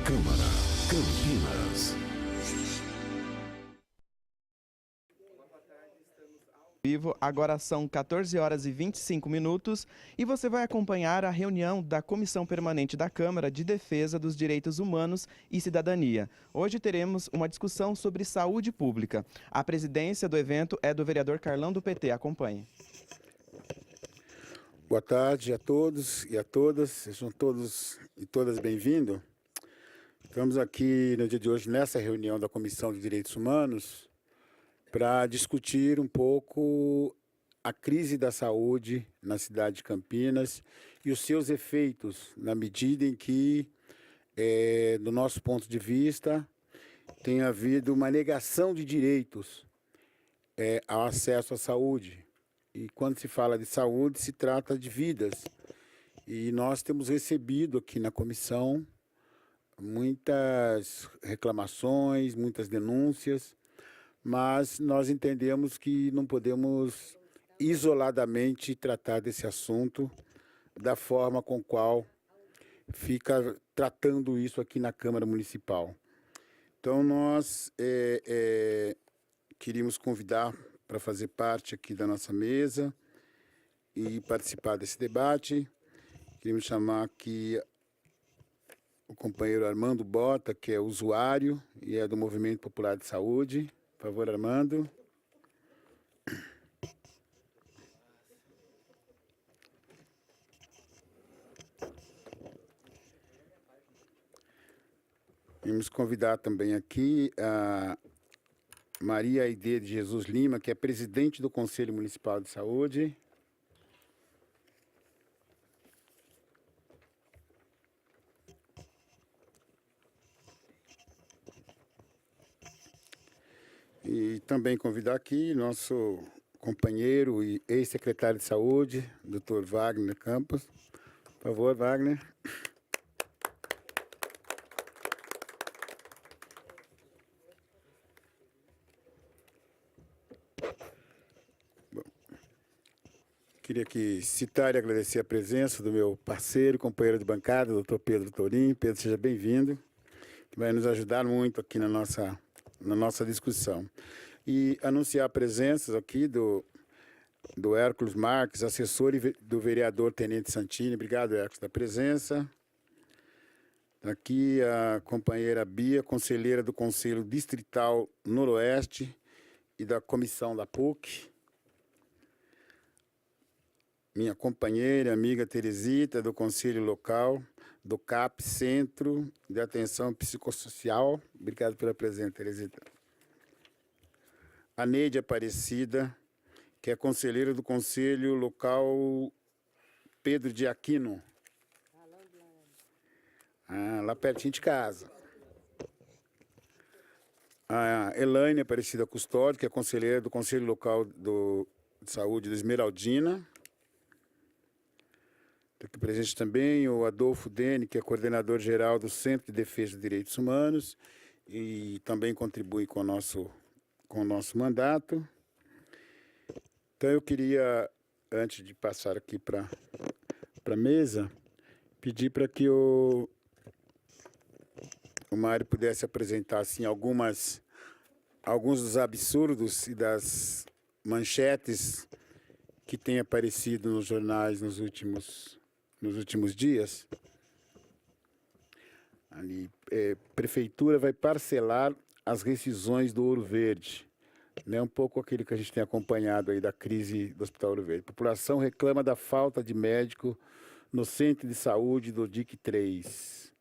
Câmara Campinas. Vivo. Agora são 14 horas e 25 minutos e você vai acompanhar a reunião da Comissão Permanente da Câmara de Defesa dos Direitos Humanos e Cidadania. Hoje teremos uma discussão sobre saúde pública. A presidência do evento é do vereador Carlão do PT. Acompanhe. Boa tarde a todos e a todas, sejam todos e todas bem-vindos. Estamos aqui no dia de hoje nessa reunião da Comissão de Direitos Humanos para discutir um pouco a crise da saúde na cidade de Campinas e os seus efeitos, na medida em que, do nosso ponto de vista, tem havido uma negação de direitos ao acesso à saúde. E quando se fala de saúde, se trata de vidas. E nós temos recebido aqui na comissão muitas reclamações, muitas denúncias, mas nós entendemos que não podemos isoladamente tratar desse assunto da forma com qual fica tratando isso aqui na Câmara Municipal. Então, nós queríamos convidar para fazer parte aqui da nossa mesa e participar desse debate. Queríamos chamar aqui o companheiro Armando Bota, que é usuário e é do Movimento Popular de Saúde. Por favor, Armando. Vamos convidar também aqui a Maria Aide de Jesus Lima, que é presidente do Conselho Municipal de Saúde. E também convidar aqui nosso companheiro e ex-secretário de Saúde, Dr. Wagner Campos. Por favor, Wagner. Bom, queria aqui citar e agradecer a presença do meu parceiro, companheiro de bancada, Dr. Pedro Torim. Pedro, seja bem-vindo, que vai nos ajudar muito aqui na nossa discussão. E anunciar presenças aqui do Hércules Marques, assessor do vereador Tenente Santini. Obrigado, Hércules, da presença. Aqui a companheira Bia, conselheira do Conselho Distrital Noroeste e da Comissão da PUC. Minha companheira e amiga Teresita, do Conselho Local, do CAP, Centro de Atenção Psicossocial. Obrigado pela presença, Teresita. A Neide Aparecida, que é conselheira do Conselho Local Pedro de Aquino. Lá pertinho de casa. A Elaine Aparecida Custódio, que é conselheira do Conselho Local de Saúde do Esmeraldina. Está aqui presente também o Adolfo Dene, que é coordenador geral do Centro de Defesa dos Direitos Humanos e também contribui com o nosso mandato. Então, eu queria, antes de passar aqui para a mesa, pedir para que o Mário pudesse apresentar assim, alguns dos absurdos e das manchetes que têm aparecido nos jornais nos últimos dias. Ali, prefeitura vai parcelar as rescisões do Ouro Verde. Né, um pouco aquilo que a gente tem acompanhado aí da crise do Hospital Ouro Verde. A população reclama da falta de médico no Centro de Saúde do DIC 3.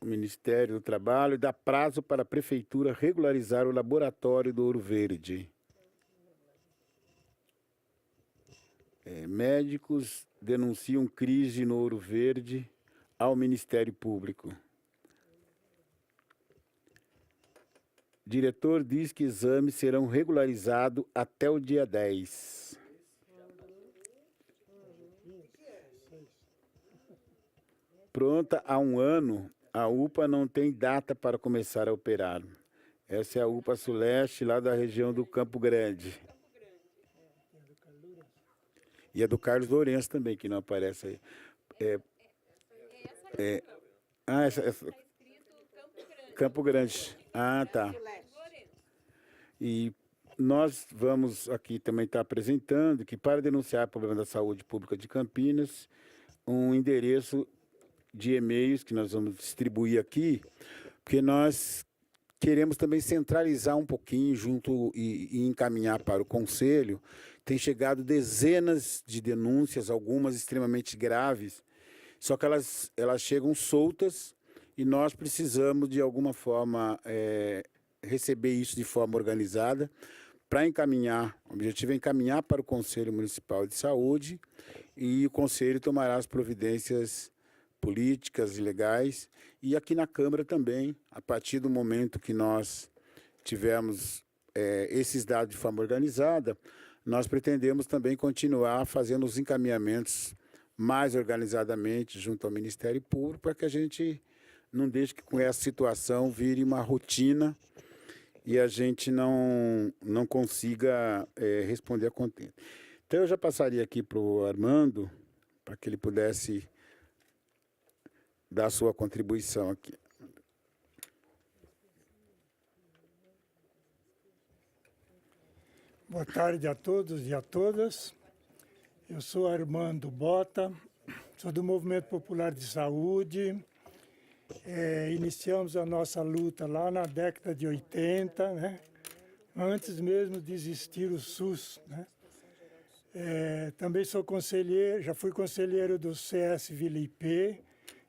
O Ministério do Trabalho dá prazo para a Prefeitura regularizar o laboratório do Ouro Verde. Médicos denunciam crise no Ouro Verde ao Ministério Público. Diretor diz que exames serão regularizados até o dia 10. Pronta há um ano, a UPA não tem data para começar a operar. Essa é a UPA Suleste, lá da região do Campo Grande. E a do Carlos Lourenço também, que não aparece aí. Essa Campo Grande. Ah, tá. E nós vamos aqui também estar apresentando que, para denunciar o problema da saúde pública de Campinas, um endereço de e-mails que nós vamos distribuir aqui, porque nós queremos também centralizar um pouquinho junto e encaminhar para o Conselho. Tem chegado dezenas de denúncias, algumas extremamente graves, só que elas chegam soltas e nós precisamos, de alguma forma, receber isso de forma organizada para encaminhar. O objetivo é encaminhar para o Conselho Municipal de Saúde e o Conselho tomará as providências políticas e legais. E aqui na Câmara também, a partir do momento que nós tivermos esses dados de forma organizada, nós pretendemos também continuar fazendo os encaminhamentos mais organizadamente junto ao Ministério Público, para que a gente não deixe que com essa situação vire uma rotina e a gente não consiga responder a contento. Então, eu já passaria aqui para o Armando, para que ele pudesse dar a sua contribuição aqui. Boa tarde a todos e a todas. Eu sou Armando Bota, sou do Movimento Popular de Saúde. Iniciamos a nossa luta lá na década de 80, né? Antes mesmo de existir o SUS, né? Também sou conselheiro, já fui conselheiro do CS Vila IP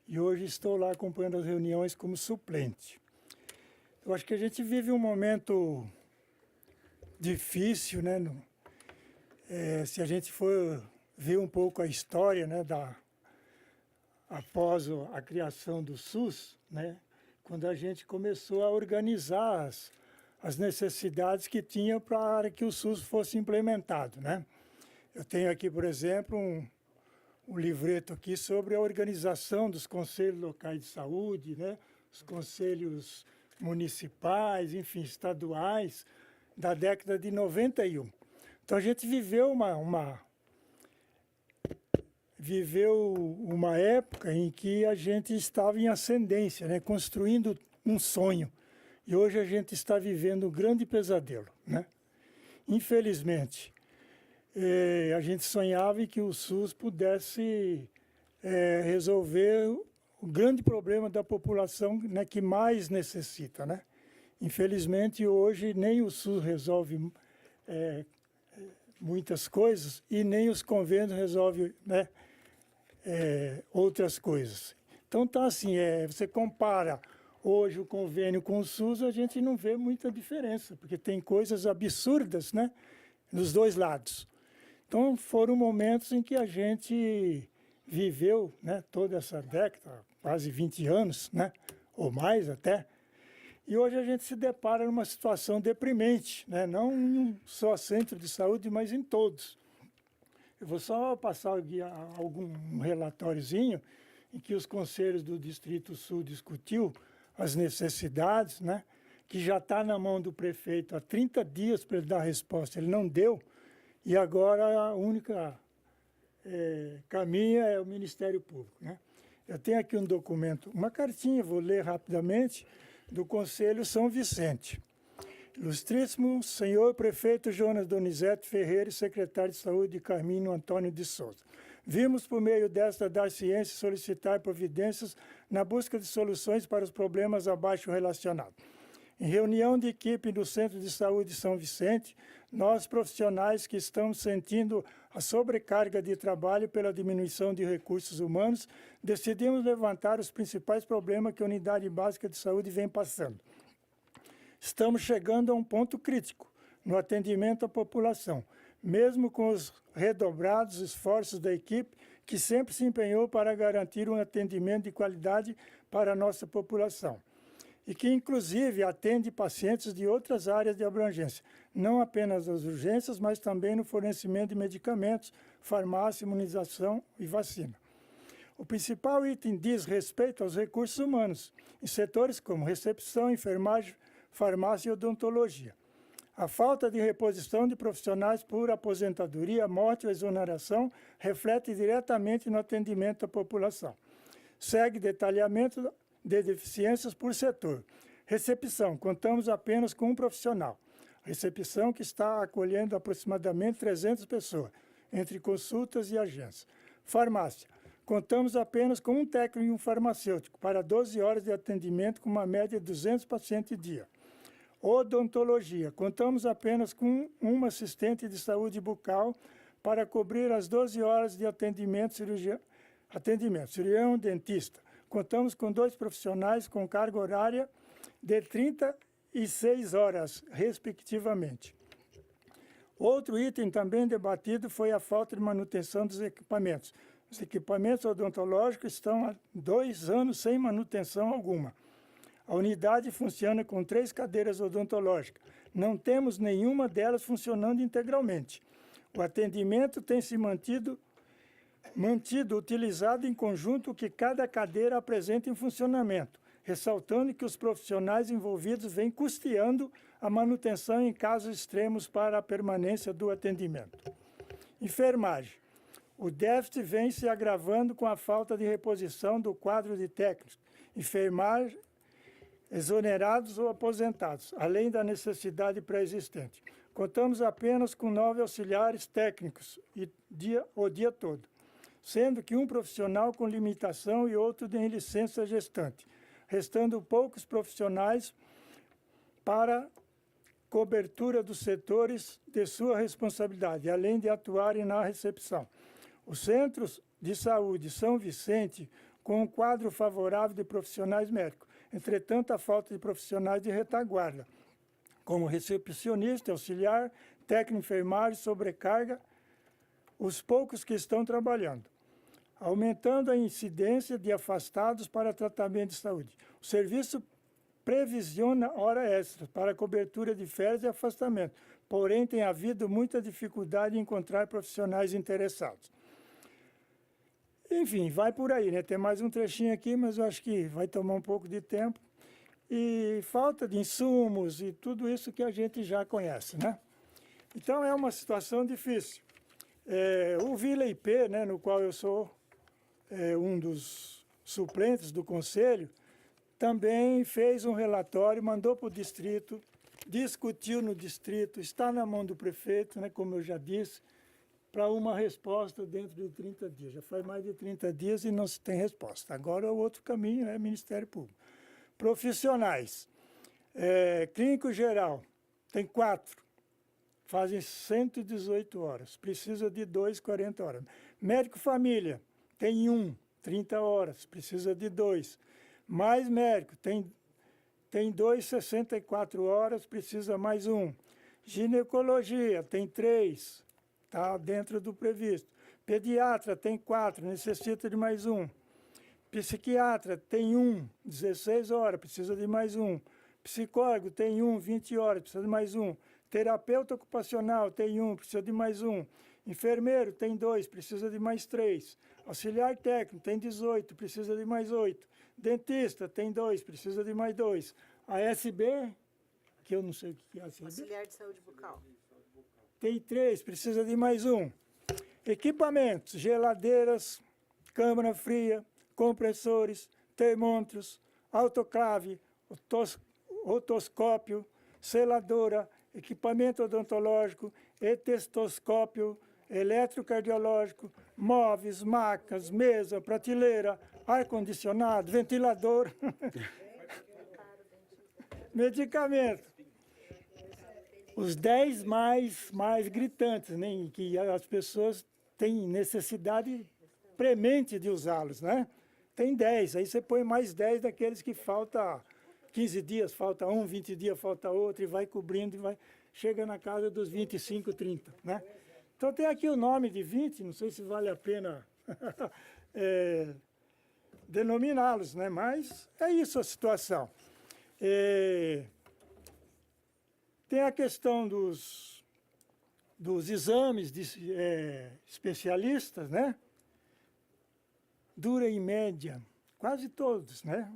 e hoje estou lá acompanhando as reuniões como suplente. Eu acho que a gente vive um momento difícil, né? Se a gente for ver um pouco a história, né, após a criação do SUS, né, quando a gente começou a organizar as necessidades que tinha para que o SUS fosse implementado, né? Eu tenho aqui, por exemplo, um livreto aqui sobre a organização dos conselhos locais de saúde, né, os conselhos municipais, enfim, estaduais, da década de 91. Então, a gente viveu uma época em que a gente estava em ascendência, né, construindo um sonho. E hoje a gente está vivendo um grande pesadelo, né? Infelizmente, a gente sonhava que o SUS pudesse resolver o grande problema da população, né, que mais necessita, né? Infelizmente, hoje nem o SUS resolve muitas coisas e nem os convênios resolvem, né, outras coisas. Então, tá assim, você compara hoje o convênio com o SUS, a gente não vê muita diferença, porque tem coisas absurdas, né, nos dois lados. Então, foram momentos em que a gente viveu, né, toda essa década, quase 20 anos, né, ou mais até, e hoje a gente se depara numa situação deprimente, né, não em um só centro de saúde, mas em todos. Eu vou só passar aqui algum relatóriozinho em que os conselhos do Distrito Sul discutiu as necessidades, né, que já está na mão do prefeito há 30 dias para ele dar a resposta, ele não deu, e agora a única caminho é o Ministério Público, né? Eu tenho aqui um documento, uma cartinha, vou ler rapidamente, do Conselho São Vicente. Ilustríssimo senhor prefeito Jonas Donizete Ferreira e secretário de Saúde Carmino Antônio de Souza. Vimos, por meio desta, dar ciência e solicitar providências na busca de soluções para os problemas abaixo relacionados. Em reunião de equipe do Centro de Saúde São Vicente, nós, profissionais que estamos sentindo a sobrecarga de trabalho pela diminuição de recursos humanos, decidimos levantar os principais problemas que a Unidade Básica de Saúde vem passando. Estamos chegando a um ponto crítico no atendimento à população, mesmo com os redobrados esforços da equipe que sempre se empenhou para garantir um atendimento de qualidade para a nossa população. E que, inclusive, atende pacientes de outras áreas de abrangência, não apenas as urgências, mas também no fornecimento de medicamentos, farmácia, imunização e vacina. O principal item diz respeito aos recursos humanos, em setores como recepção, enfermagem, farmácia e odontologia. A falta de reposição de profissionais por aposentadoria, morte ou exoneração reflete diretamente no atendimento à população. Segue detalhamento de deficiências por setor. Recepção, contamos apenas com um profissional. Recepção que está acolhendo aproximadamente 300 pessoas, entre consultas e agências. Farmácia, contamos apenas com um técnico e um farmacêutico para 12 horas de atendimento com uma média de 200 pacientes dia. Odontologia, contamos apenas com um assistente de saúde bucal para cobrir as 12 horas de atendimento, cirurgião dentista. Contamos com 2 profissionais com carga horária de 36 horas, respectivamente. Outro item também debatido foi a falta de manutenção dos equipamentos. Os equipamentos odontológicos estão há 2 anos sem manutenção alguma. A unidade funciona com 3 cadeiras odontológicas. Não temos nenhuma delas funcionando integralmente. O atendimento tem se mantido utilizado em conjunto que cada cadeira apresenta em funcionamento, ressaltando que os profissionais envolvidos vêm custeando a manutenção em casos extremos para a permanência do atendimento. Enfermagem. O déficit vem se agravando com a falta de reposição do quadro de técnicos, enfermagem, exonerados ou aposentados, além da necessidade pré-existente. Contamos apenas com 9 auxiliares técnicos o dia todo, sendo que um profissional com limitação e outro em licença gestante, restando poucos profissionais para cobertura dos setores de sua responsabilidade, além de atuarem na recepção. Os centros de saúde São Vicente, com um quadro favorável de profissionais médicos, entretanto, a falta de profissionais de retaguarda, como recepcionista, auxiliar, técnico de enfermagem, sobrecarga, os poucos que estão trabalhando, aumentando a incidência de afastados para tratamento de saúde. O serviço previsiona hora extra para cobertura de férias e afastamento, porém tem havido muita dificuldade em encontrar profissionais interessados. Enfim, vai por aí, né? Tem mais um trechinho aqui, mas eu acho que vai tomar um pouco de tempo. E falta de insumos e tudo isso que a gente já conhece, né? Então, é uma situação difícil. O Vila IP, né, no qual eu sou um dos suplentes do Conselho, também fez um relatório, mandou para o distrito, discutiu no distrito, está na mão do prefeito, né, como eu já disse, para uma resposta dentro de 30 dias. Já faz mais de 30 dias e não se tem resposta. Agora o outro caminho é Ministério Público. Profissionais. Clínico geral, tem 4. Fazem 118 horas. Precisa de 2, 40 horas. Médico família, tem 1, 30 horas. Precisa de 2. Mais médico, tem 2, 64 horas. Precisa mais 1. Ginecologia, tem 3. Está dentro do previsto. Pediatra tem 4, necessita de mais 1. Psiquiatra tem 1, 16 horas, precisa de mais 1. Psicólogo tem 1, 20 horas, precisa de mais 1. Terapeuta ocupacional tem 1, precisa de mais 1. Enfermeiro tem 2, precisa de mais 3. Auxiliar técnico tem 18, precisa de mais 8. Dentista tem 2, precisa de mais 2. ASB, que eu não sei o que é ASB. Auxiliar de saúde bucal. Tem 3, precisa de mais 1. Equipamentos, geladeiras, câmara fria, compressores, termômetros, autoclave, otoscópio, seladora, equipamento odontológico, etestoscópio, eletrocardiológico, móveis, macas, mesa, prateleira, ar-condicionado, ventilador, medicamento. Os 10 mais gritantes, né, em que as pessoas têm necessidade premente de usá-los, né? Tem 10, aí você põe mais 10 daqueles que falta 15 dias, falta 1, 20 dias, falta outro, e vai cobrindo, e chega na casa dos 25, 30, né? Então tem aqui o nome de 20, não sei se vale a pena denominá-los, né? Mas é isso a situação. Tem a questão dos exames de especialistas, né? Dura em média, quase todos, né?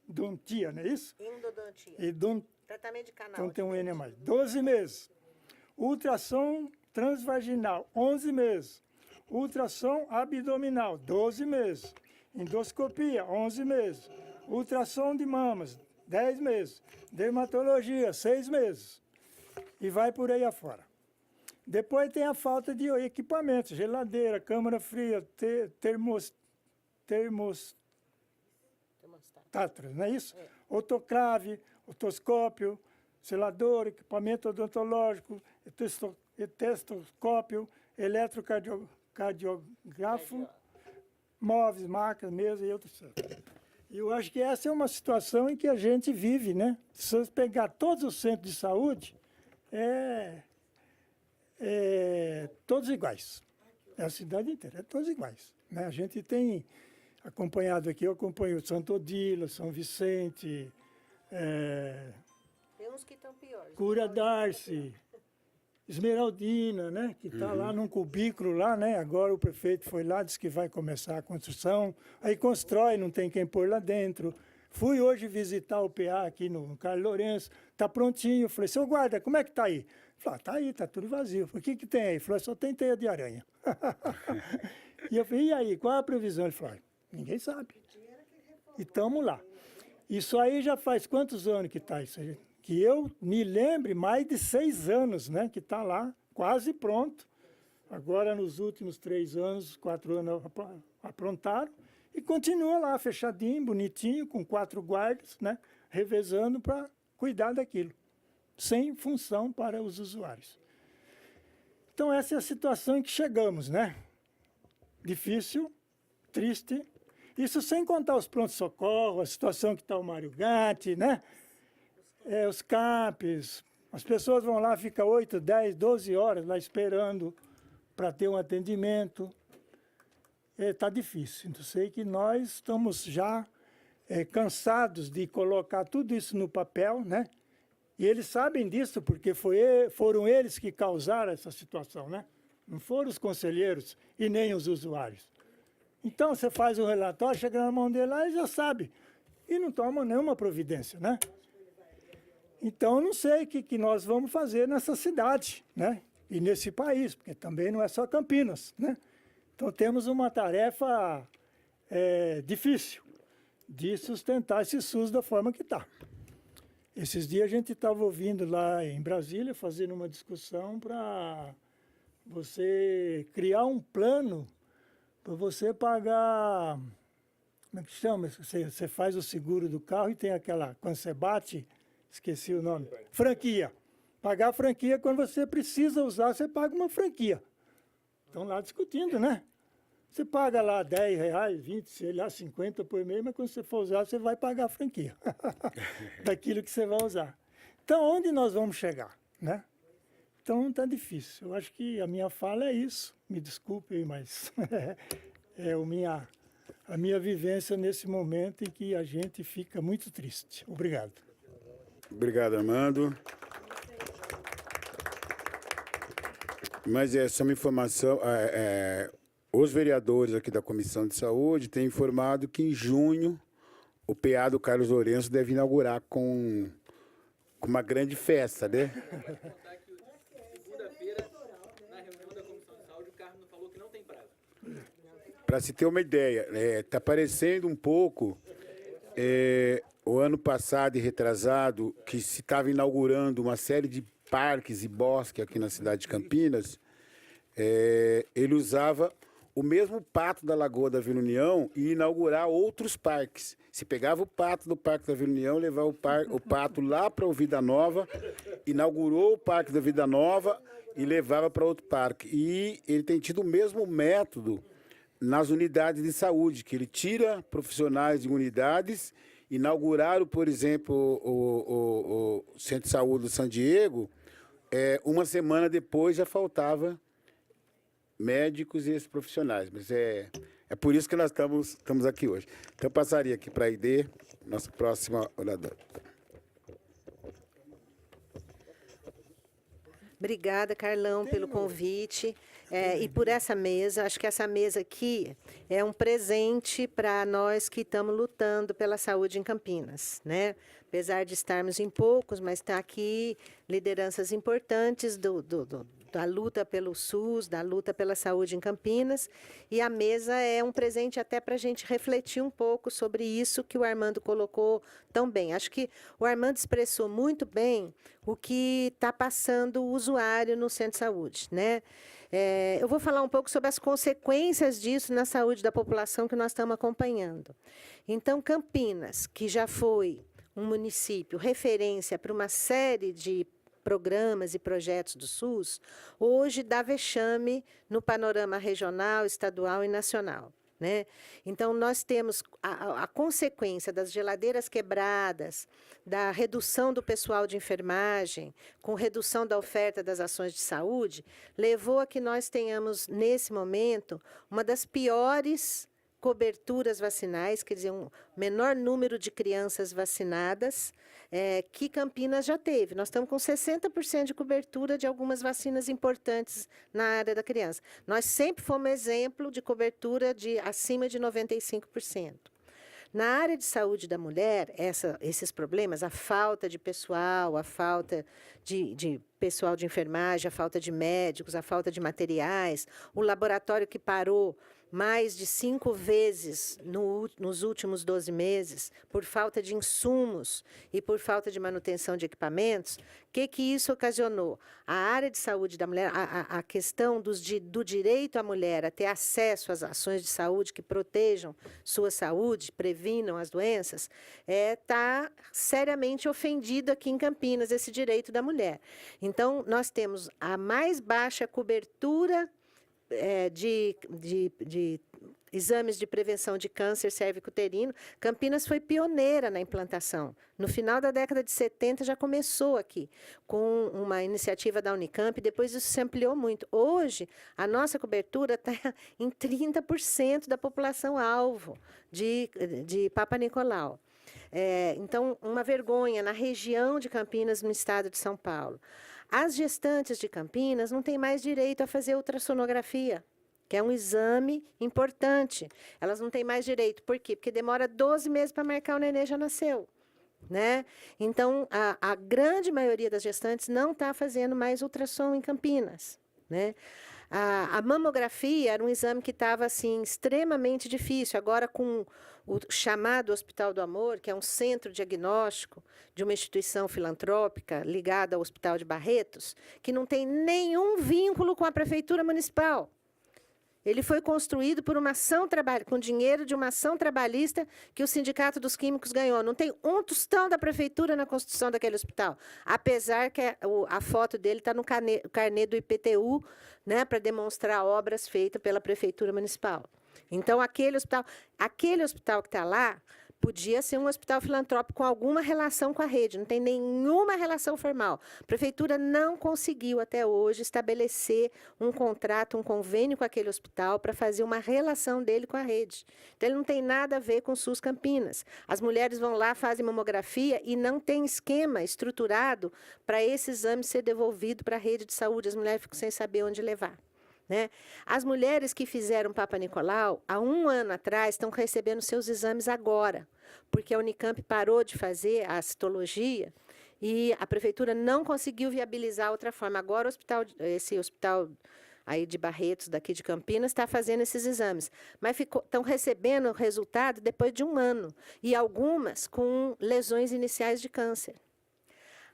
endodontia, não é isso? Endodontia. Tratamento de canal. Então tem de um N a dente. mais. 12 meses. Ultrassom transvaginal, 11 meses. Ultrassom abdominal, 12 meses. Endoscopia, 11 meses. Ultrassom de mamas, 10 meses. Dermatologia, 6 meses. E vai por aí afora. Depois tem a falta de equipamentos, geladeira, câmara fria, termostatos, não é isso? Autoclave, otoscópio, selador, equipamento odontológico, estetoscópio, eletrocardiografo, móveis, máquinas, mesa e outros. E eu acho que essa é uma situação em que a gente vive, né? Se você pegar todos os centros de saúde, todos iguais. É a cidade inteira, todos iguais. Né? A gente tem acompanhado aqui, eu acompanho Santo Odilo, São Vicente, Tem uns que estão piores. Cura Darcy, Esmeraldina, né? Que está lá num cubículo lá, né? Agora o prefeito foi lá, disse que vai começar a construção. Aí constrói, não tem quem pôr lá dentro. Fui hoje visitar o PA aqui no Carlos Lourenço, está prontinho. Falei, seu guarda, como é que está aí? Falei, tá aí, tá tudo vazio. Falei, o que tem aí? Ele falou, só tem teia de aranha. E eu falei, e aí, qual é a previsão? Ele falou, ninguém sabe. E estamos lá. Isso aí já faz quantos anos que está isso aí? Que eu me lembre, mais de 6 anos, né? Que está lá, quase pronto. Agora, nos últimos 3 anos, 4 anos, aprontaram. E continua lá, fechadinho, bonitinho, com 4 guardas, né? Revezando para cuidar daquilo. Sem função para os usuários. Então, essa é a situação em que chegamos, né? Difícil, triste. Isso sem contar os prontos-socorro, a situação que está o Mário Gatti, né? Os CAPs. As pessoas vão lá, ficam 8, 10, 12 horas lá esperando para ter um atendimento. Está difícil. Então, sei que nós estamos já cansados de colocar tudo isso no papel, né? E eles sabem disso, porque foram eles que causaram essa situação, né? Não foram os conselheiros e nem os usuários. Então, você faz o relatório, chega na mão dele lá e já sabe. E não toma nenhuma providência, né? Então, eu não sei o que nós vamos fazer nessa cidade, né? E nesse país, porque também não é só Campinas, né? Então, temos uma tarefa difícil de sustentar esse SUS da forma que está. Esses dias a gente estava ouvindo lá em Brasília, fazendo uma discussão para você criar um plano para você pagar, como é que chama? Você faz o seguro do carro e tem aquela, quando você bate, esqueci o nome, franquia. Pagar a franquia, quando você precisa usar, você paga uma franquia. Estão lá discutindo, né? Você paga lá R$10, 20, sei lá, 50 por mês, mas quando você for usar, você vai pagar a franquia daquilo que você vai usar. Então, onde nós vamos chegar, né? Então, está difícil. Eu acho que a minha fala é isso. Me desculpem, mas é a minha vivência nesse momento em que a gente fica muito triste. Obrigado. Obrigado, Armando. Mas só uma informação, os vereadores aqui da Comissão de Saúde têm informado que em junho o PA do Carlos Lourenço deve inaugurar com uma grande festa, né? Segunda-feira, na reunião da Comissão de Saúde, o Carlos falou que não tem prazo. Para se ter uma ideia, está parecendo um pouco o ano passado e retrasado, que se estava inaugurando uma série de parques e bosques aqui na cidade de Campinas, ele usava o mesmo pato da Lagoa da Vila União e inaugurar outros parques. Se pegava o pato do Parque da Vila União, levava o pato lá para o Vida Nova, inaugurou o Parque da Vida Nova e levava para outro parque. E ele tem tido o mesmo método nas unidades de saúde, que ele tira profissionais de unidades, inauguraram, por exemplo, o Centro de Saúde do San Diego, uma semana depois já faltava médicos e esses profissionais, mas é por isso que nós estamos aqui hoje. Então, eu passaria aqui para a Aide, nossa próxima oradora. Obrigada, Carlão, pelo convite e por essa mesa. Acho que essa mesa aqui é um presente para nós que estamos lutando pela saúde em Campinas, né? Apesar de estarmos em poucos, mas está aqui lideranças importantes da luta pelo SUS, da luta pela saúde em Campinas, e a mesa é um presente até para a gente refletir um pouco sobre isso que o Armando colocou tão bem. Acho que o Armando expressou muito bem o que está passando o usuário no centro de saúde, né? Eu vou falar um pouco sobre as consequências disso na saúde da população que nós estamos acompanhando. Então, Campinas, que já foi um município referência para uma série de programas e projetos do SUS, hoje dá vexame no panorama regional, estadual e nacional, né? Então, nós temos a consequência das geladeiras quebradas, da redução do pessoal de enfermagem, com redução da oferta das ações de saúde, levou a que nós tenhamos, nesse momento, uma das piores coberturas vacinais, quer dizer, um menor número de crianças vacinadas que Campinas já teve. Nós estamos com 60% de cobertura de algumas vacinas importantes na área da criança. Nós sempre fomos exemplo de cobertura de acima de 95%. Na área de saúde da mulher, esses problemas, a falta de pessoal, a falta de pessoal de enfermagem, a falta de médicos, a falta de materiais, o laboratório que parou mais de 5 vezes nos últimos 12 meses, por falta de insumos e por falta de manutenção de equipamentos, o que isso ocasionou? A área de saúde da mulher, a questão do direito à mulher a ter acesso às ações de saúde que protejam sua saúde, previnam as doenças, está seriamente ofendido aqui em Campinas, esse direito da mulher. Então, nós temos a mais baixa cobertura de exames de prevenção de câncer cérvico-uterino. Campinas foi pioneira na implantação. No final da década de 70 já começou aqui, com uma iniciativa da Unicamp, depois isso se ampliou muito. Hoje, a nossa cobertura está em 30% da população alvo de Papa Nicolau. Então, uma vergonha na região de Campinas, no estado de São Paulo. As gestantes de Campinas não têm mais direito a fazer ultrassonografia, que é um exame importante. Elas não têm mais direito. Por quê? Porque demora 12 meses para marcar o neném já nasceu, né? Então, a grande maioria das gestantes não está fazendo mais ultrassom em Campinas, né? A mamografia era um exame que estava assim, extremamente difícil. Agora, com o chamado Hospital do Amor, que é um centro diagnóstico de uma instituição filantrópica ligada ao Hospital de Barretos, que não tem nenhum vínculo com a Prefeitura Municipal. Ele foi construído por uma ação com dinheiro de uma ação trabalhista que o Sindicato dos Químicos ganhou. Não tem um tostão da Prefeitura na construção daquele hospital, apesar que a foto dele está no carnê do IPTU, né, para demonstrar obras feitas pela Prefeitura Municipal. Então, aquele hospital que está lá podia ser um hospital filantrópico com alguma relação com a rede, não tem nenhuma relação formal. A Prefeitura não conseguiu, até hoje, estabelecer um contrato, um convênio com aquele hospital para fazer uma relação dele com a rede. Então, ele não tem nada a ver com o SUS Campinas. As mulheres vão lá, fazem mamografia e não tem esquema estruturado para esse exame ser devolvido para a rede de saúde. As mulheres ficam sem saber onde levar, né? As mulheres que fizeram Papa Nicolau, há 1 ano atrás, estão recebendo seus exames agora, porque a Unicamp parou de fazer a citologia e a Prefeitura não conseguiu viabilizar outra forma. Agora, esse hospital aí de Barretos, daqui de Campinas, está fazendo esses exames. Mas estão recebendo o resultado depois de 1 ano, e algumas com lesões iniciais de câncer.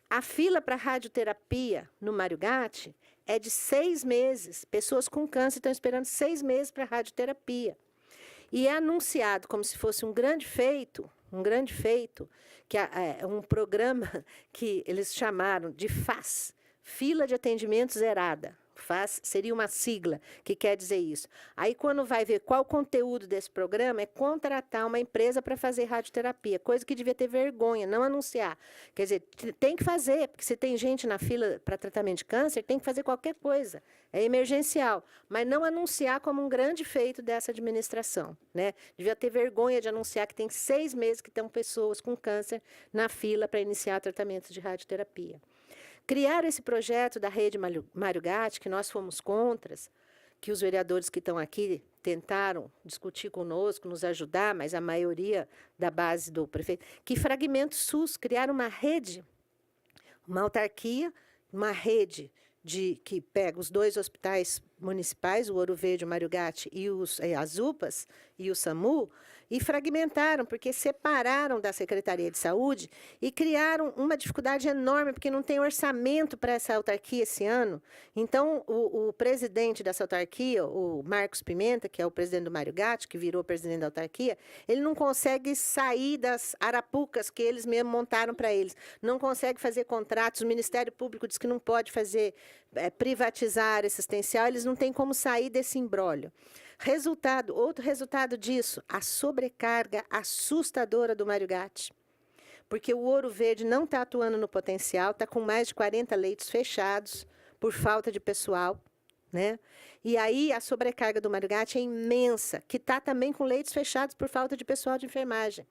A fila para radioterapia no Mário Gatti é de 6 meses. Pessoas com câncer estão esperando 6 meses para radioterapia. E é anunciado como se fosse um grande feito, que é um programa que eles chamaram de FAS, Fila de Atendimento Zerada. FAS seria uma sigla que quer dizer isso. Aí, quando vai ver qual o conteúdo desse programa, é contratar uma empresa para fazer radioterapia, coisa que devia ter vergonha, não anunciar. Quer dizer, tem que fazer, porque se tem gente na fila para tratamento de câncer, tem que fazer qualquer coisa. É emergencial, mas não anunciar como um grande feito dessa administração, né? Devia ter vergonha de anunciar que tem 6 meses que estão pessoas com câncer na fila para iniciar tratamento de radioterapia. Criaram esse projeto da rede Mário Gatti, que nós fomos contra, que os vereadores que estão aqui tentaram discutir conosco, nos ajudar, mas a maioria da base do prefeito, que fragmenta o SUS, criaram uma rede, uma autarquia, uma rede que pega os 2 hospitais municipais, o Ouro Verde, o Mário Gatti, e as UPAs e o SAMU, e fragmentaram, porque separaram da Secretaria de Saúde e criaram uma dificuldade enorme, porque não tem orçamento para essa autarquia esse ano. Então, o presidente dessa autarquia, o Marcos Pimenta, que é o presidente do Mário Gatti, que virou presidente da autarquia, ele não consegue sair das arapucas que eles mesmos montaram para eles. Não consegue fazer contratos, o Ministério Público diz que não pode fazer privatizar a área assistencial, eles não têm como sair desse imbróglio. Outro resultado disso, a sobrecarga assustadora do Mário Gatti, porque o Ouro Verde não está atuando no potencial, está com mais de 40 leitos fechados por falta de pessoal, né? E aí a sobrecarga do Mário Gatti é imensa, que está também com leitos fechados por falta de pessoal de enfermagem.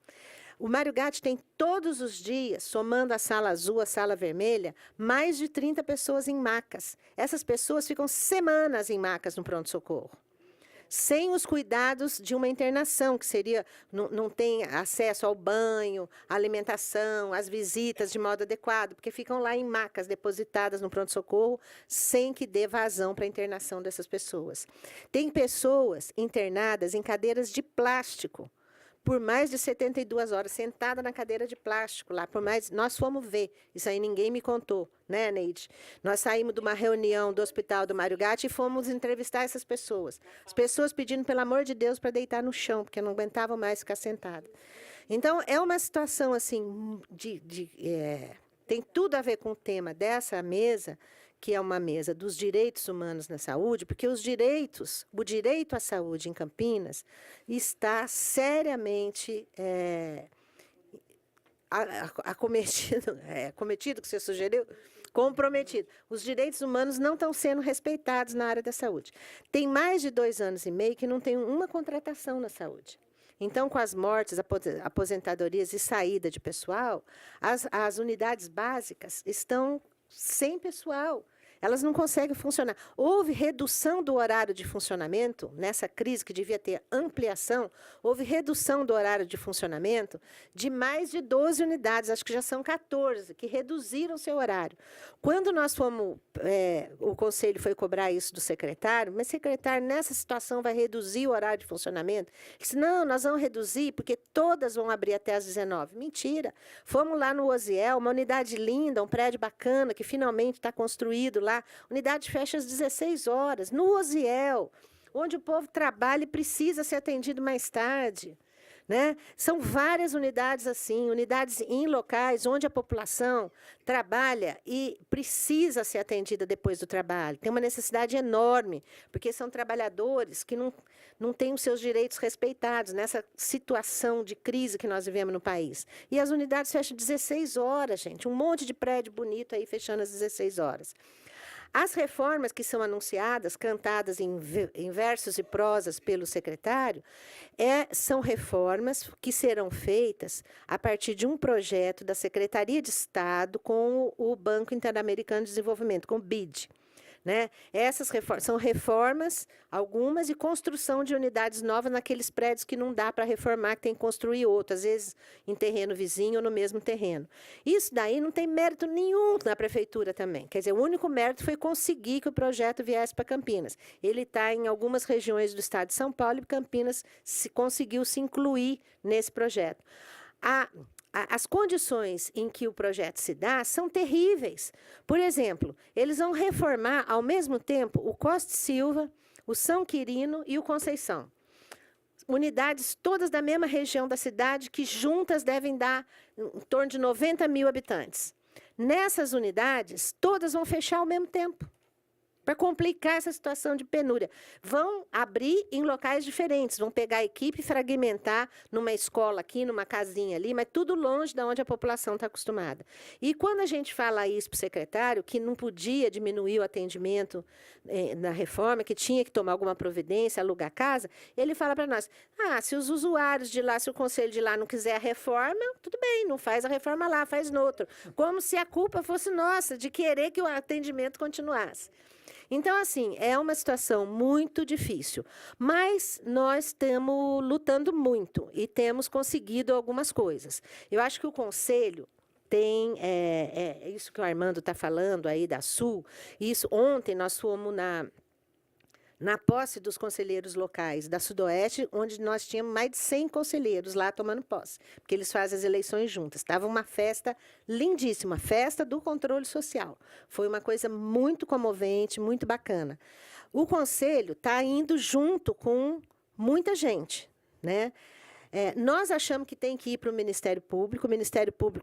O Mário Gatti tem todos os dias, somando a sala azul, a sala vermelha, mais de 30 pessoas em macas. Essas pessoas ficam semanas em macas no pronto-socorro, sem os cuidados de uma internação, que seria, não tem acesso ao banho, à alimentação, às visitas de modo adequado, porque ficam lá em macas depositadas no pronto-socorro, sem que dê vazão para a internação dessas pessoas. Tem pessoas internadas em cadeiras de plástico, por mais de 72 horas, sentada na cadeira de plástico lá, nós fomos ver, isso aí ninguém me contou, né, Neide? Nós saímos de uma reunião do Hospital do Mário Gatti e fomos entrevistar essas pessoas. As pessoas pedindo, pelo amor de Deus, para deitar no chão, porque não aguentavam mais ficar sentada. Então, é uma situação, assim, tem tudo a ver com o tema dessa mesa, que é uma mesa dos direitos humanos na saúde, porque o direito à saúde em Campinas está seriamente acometido, que você sugeriu, comprometido. Os direitos humanos não estão sendo respeitados na área da saúde. Tem mais de 2 anos e meio que não tem uma contratação na saúde. Então, com as mortes, aposentadorias e saída de pessoal, as unidades básicas estão sem pessoal. Elas não conseguem funcionar. Houve redução do horário de funcionamento, nessa crise que devia ter ampliação, houve redução do horário de funcionamento de mais de 12 unidades, acho que já são 14, que reduziram seu horário. Quando nós fomos, o Conselho foi cobrar isso do secretário, mas secretário, nessa situação vai reduzir o horário de funcionamento? Ele disse, não, nós vamos reduzir porque todas vão abrir até às 19. Mentira. Fomos lá no Osiel, uma unidade linda, um prédio bacana, que finalmente está construído lá. A unidade fecha às 16 horas, no Osiel, onde o povo trabalha e precisa ser atendido mais tarde. Né? São várias unidades assim, unidades em locais onde a população trabalha e precisa ser atendida depois do trabalho. Tem uma necessidade enorme, porque são trabalhadores que não têm os seus direitos respeitados nessa situação de crise que nós vivemos no país. E as unidades fecham 16 horas, gente. Um monte de prédio bonito aí fechando às 16 horas. As reformas que são anunciadas, cantadas em versos e prosas pelo secretário, são reformas que serão feitas a partir de um projeto da Secretaria de Estado com o Banco Interamericano de Desenvolvimento, com o BID. Né? Essas reformas são reformas, algumas, e construção de unidades novas naqueles prédios que não dá para reformar, que tem que construir outros, às vezes em terreno vizinho ou no mesmo terreno. Isso daí não tem mérito nenhum na prefeitura também. Quer dizer, o único mérito foi conseguir que o projeto viesse para Campinas. Ele está em algumas regiões do estado de São Paulo e Campinas conseguiu se incluir nesse projeto. As condições em que o projeto se dá são terríveis. Por exemplo, eles vão reformar, ao mesmo tempo, o Costa e Silva, o São Quirino e o Conceição. Unidades todas da mesma região da cidade, que juntas devem dar em torno de 90 mil habitantes. Nessas unidades, todas vão fechar ao mesmo tempo. para complicar essa situação de penúria. Vão abrir em locais diferentes, vão pegar a equipe e fragmentar numa escola aqui, numa casinha ali, mas tudo longe de onde a população está acostumada. E quando a gente fala isso para o secretário, que não podia diminuir o atendimento na reforma, que tinha que tomar alguma providência, alugar casa, ele fala para nós, se os usuários de lá, se o conselho de lá não quiser a reforma, tudo bem, não faz a reforma lá, faz no outro. Como se a culpa fosse nossa de querer que o atendimento continuasse. Então, assim, é uma situação muito difícil, mas nós estamos lutando muito e temos conseguido algumas coisas. Eu acho que o Conselho tem, isso que o Armando está falando aí da Sul, isso, ontem nós fomos na posse dos conselheiros locais da Sudoeste, onde nós tínhamos mais de 100 conselheiros lá tomando posse, porque eles fazem as eleições juntas. Estava uma festa lindíssima, festa do controle social. Foi uma coisa muito comovente, muito bacana. O Conselho está indo junto com muita gente, né? Nós achamos que tem que ir para o Ministério Público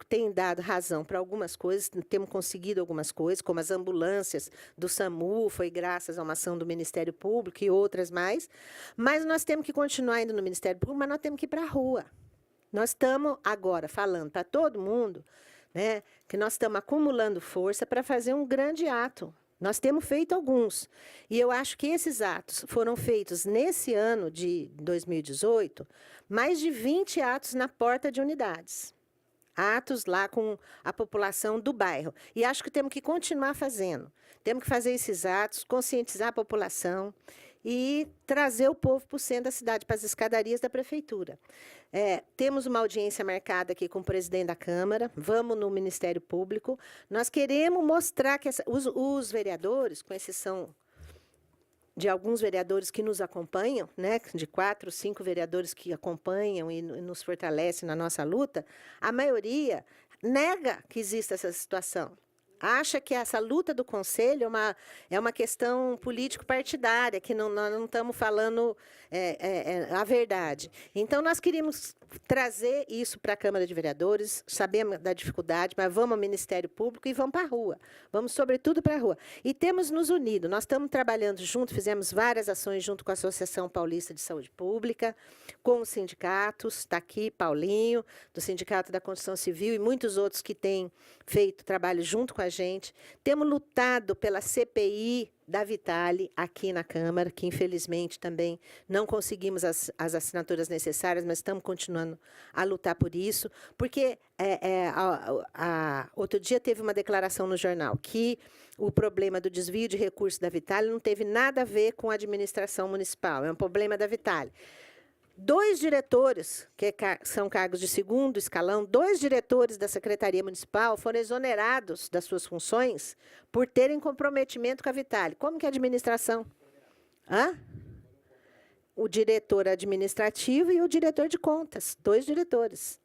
tem dado razão para algumas coisas, temos conseguido algumas coisas, como as ambulâncias do SAMU, foi graças a uma ação do Ministério Público e outras mais, mas nós temos que continuar indo no Ministério Público, mas nós temos que ir para a rua. Nós estamos agora falando para todo mundo, né, que nós estamos acumulando força para fazer um grande ato. Nós temos feito alguns. E eu acho que esses atos foram feitos nesse ano de 2018, mais de 20 atos na porta de unidades. Atos lá com a população do bairro. E acho que temos que continuar fazendo. Temos que fazer esses atos, conscientizar a população e trazer o povo para o centro da cidade, para as escadarias da prefeitura. Temos uma audiência marcada aqui com o presidente da Câmara, vamos no Ministério Público. Nós queremos mostrar que os vereadores, com exceção de alguns vereadores que nos acompanham, né, de 4, 5 vereadores que acompanham e nos fortalecem na nossa luta, a maioria nega que exista essa situação. Acha que essa luta do Conselho é uma questão político-partidária, que nós não estamos falando a verdade. Então, nós queríamos trazer isso para a Câmara de Vereadores, sabemos da dificuldade, mas vamos ao Ministério Público e vamos para a rua. Vamos, sobretudo, para a rua. E temos nos unido. Nós estamos trabalhando junto, fizemos várias ações junto com a Associação Paulista de Saúde Pública, com os sindicatos, está aqui Paulinho, do Sindicato da Construção Civil, e muitos outros que têm feito trabalho junto com a gente. Temos lutado pela CPI da Vitale aqui na Câmara, que infelizmente também não conseguimos as assinaturas necessárias, mas estamos continuando a lutar por isso, porque outro dia teve uma declaração no jornal que o problema do desvio de recursos da Vitale não teve nada a ver com a administração municipal, é um problema da Vitale. 2 diretores, que são cargos de segundo escalão, 2 diretores da Secretaria Municipal foram exonerados das suas funções por terem comprometimento com a Vitale. Como que é a administração? O diretor administrativo e o diretor de contas, 2 diretores.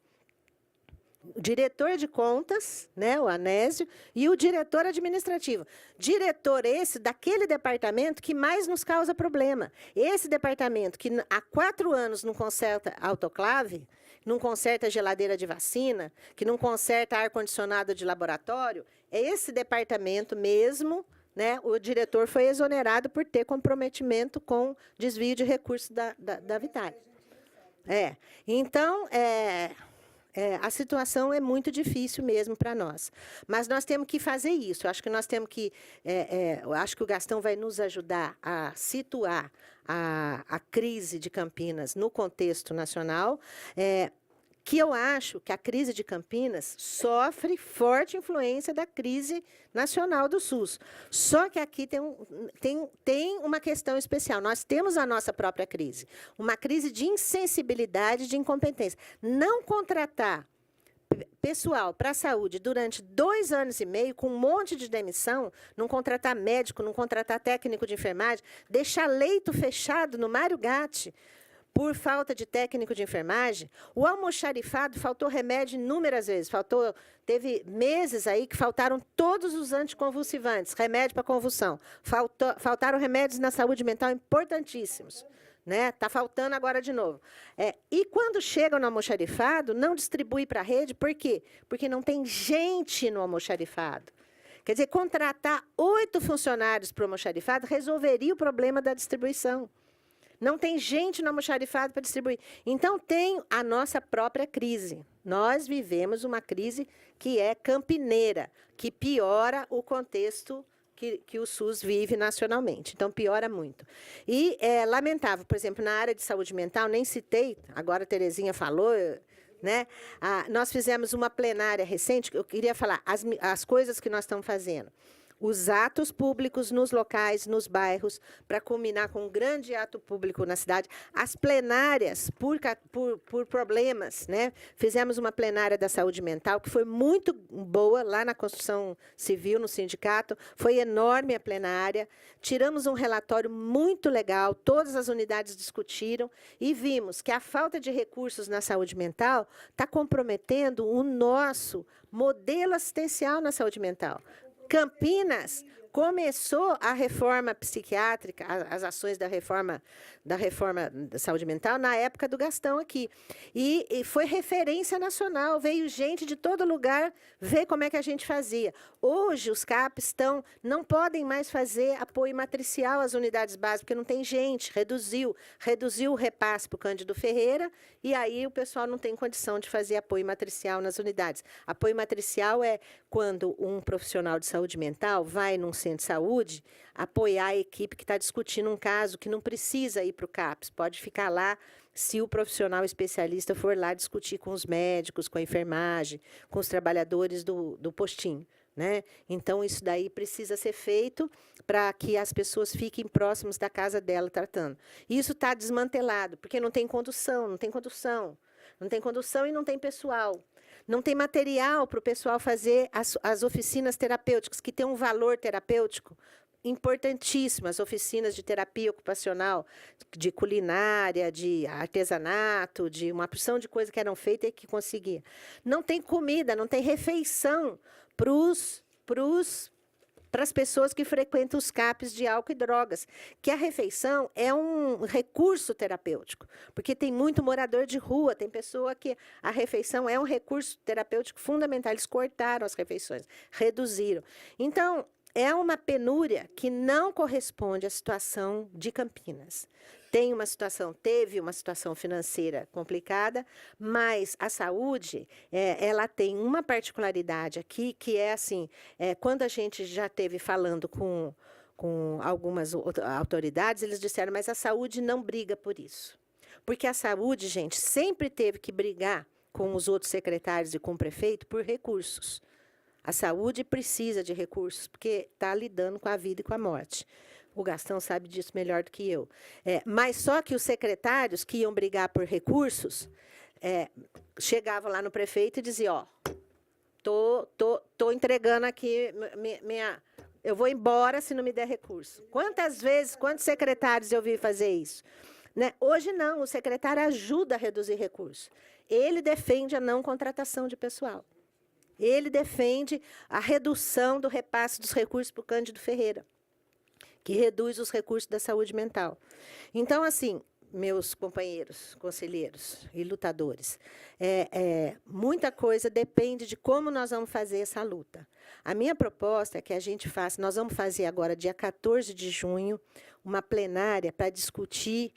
O diretor de contas, né, o Anésio, e o diretor administrativo. Diretor esse daquele departamento que mais nos causa problema. Esse departamento que há 4 anos não conserta autoclave, não conserta geladeira de vacina, que não conserta ar-condicionado de laboratório, é esse departamento mesmo, né, o diretor foi exonerado por ter comprometimento com desvio de recursos da Vitale. Então, a situação é muito difícil mesmo para nós. Mas nós temos que fazer isso. Eu acho que nós temos que... eu acho que o Gastão vai nos ajudar a situar a crise de Campinas no contexto nacional, que eu acho que a crise de Campinas sofre forte influência da crise nacional do SUS. Só que aqui tem uma questão especial. Nós temos a nossa própria crise, uma crise de insensibilidade, de incompetência. Não contratar pessoal para a saúde durante 2 anos e meio, com um monte de demissão, não contratar médico, não contratar técnico de enfermagem, deixar leito fechado no Mário Gatti, por falta de técnico de enfermagem. O almoxarifado faltou remédio inúmeras vezes. Teve meses aí que faltaram todos os anticonvulsivantes, remédio para convulsão. Faltaram remédios na saúde mental importantíssimos. Está faltando agora de novo. E quando chega no almoxarifado, não distribui para a rede. Por quê? Porque não tem gente no almoxarifado. Quer dizer, contratar 8 funcionários para o almoxarifado resolveria o problema da distribuição. Não tem gente no almoxarifado para distribuir. Então, tem a nossa própria crise. Nós vivemos uma crise que é campineira, que piora o contexto que o SUS vive nacionalmente. Então, piora muito. E é lamentável, por exemplo, na área de saúde mental, nem citei, agora a Terezinha falou, né? Nós fizemos uma plenária recente, eu queria falar as coisas que nós estamos fazendo. Os atos públicos nos locais, nos bairros, para culminar com um grande ato público na cidade. As plenárias por problemas, né? Fizemos uma plenária da saúde mental, que foi muito boa, lá na construção civil, no sindicato. Foi enorme a plenária. Tiramos um relatório muito legal, todas as unidades discutiram, e vimos que a falta de recursos na saúde mental está comprometendo o nosso modelo assistencial na saúde mental. Campinas começou a reforma psiquiátrica, as ações da reforma da saúde mental, na época do Gastão aqui. E foi referência nacional, veio gente de todo lugar ver como é que a gente fazia. Hoje, os CAPs não podem mais fazer apoio matricial às unidades básicas, porque não tem gente, reduziu o repasse para o Cândido Ferreira, e aí o pessoal não tem condição de fazer apoio matricial nas unidades. Apoio matricial é quando um profissional de saúde mental vai num centro de saúde apoiar a equipe que está discutindo um caso que não precisa ir para o CAPS, pode ficar lá se o profissional especialista for lá discutir com os médicos, com a enfermagem, com os trabalhadores do postinho. Né? Então, isso daí precisa ser feito para que as pessoas fiquem próximas da casa dela tratando. Isso está desmantelado, porque não tem condução e não tem pessoal. Não tem material para o pessoal fazer as oficinas terapêuticas, que têm um valor terapêutico importantíssimo. As oficinas de terapia ocupacional, de culinária, de artesanato, de uma porção de coisas que eram feitas e que conseguia. Não tem comida, não tem refeição para as pessoas que frequentam os CAPs de álcool e drogas, que a refeição é um recurso terapêutico, porque tem muito morador de rua, tem pessoa que a refeição é um recurso terapêutico fundamental. Eles cortaram as refeições, reduziram. Então, é uma penúria que não corresponde à situação de Campinas. Teve uma situação financeira complicada, mas a saúde, ela tem uma particularidade aqui, que é assim, quando a gente já esteve falando com algumas autoridades, eles disseram, mas a saúde não briga por isso. Porque a saúde, gente, sempre teve que brigar com os outros secretários e com o prefeito por recursos. A saúde precisa de recursos, porque está lidando com a vida e com a morte. O Gastão sabe disso melhor do que eu. Mas só que os secretários que iam brigar por recursos chegavam lá no prefeito e diziam, tô entregando aqui eu vou embora se não me der recurso. Quantos secretários eu vi fazer isso? Né? Hoje não, o secretário ajuda a reduzir recursos. Ele defende a não contratação de pessoal. Ele defende a redução do repasse dos recursos para o Cândido Ferreira, que reduz os recursos da saúde mental. Então, assim, meus companheiros, conselheiros e lutadores, muita coisa depende de como nós vamos fazer essa luta. A minha proposta é que a gente faça, nós vamos fazer agora, dia 14 de junho, uma plenária para discutir,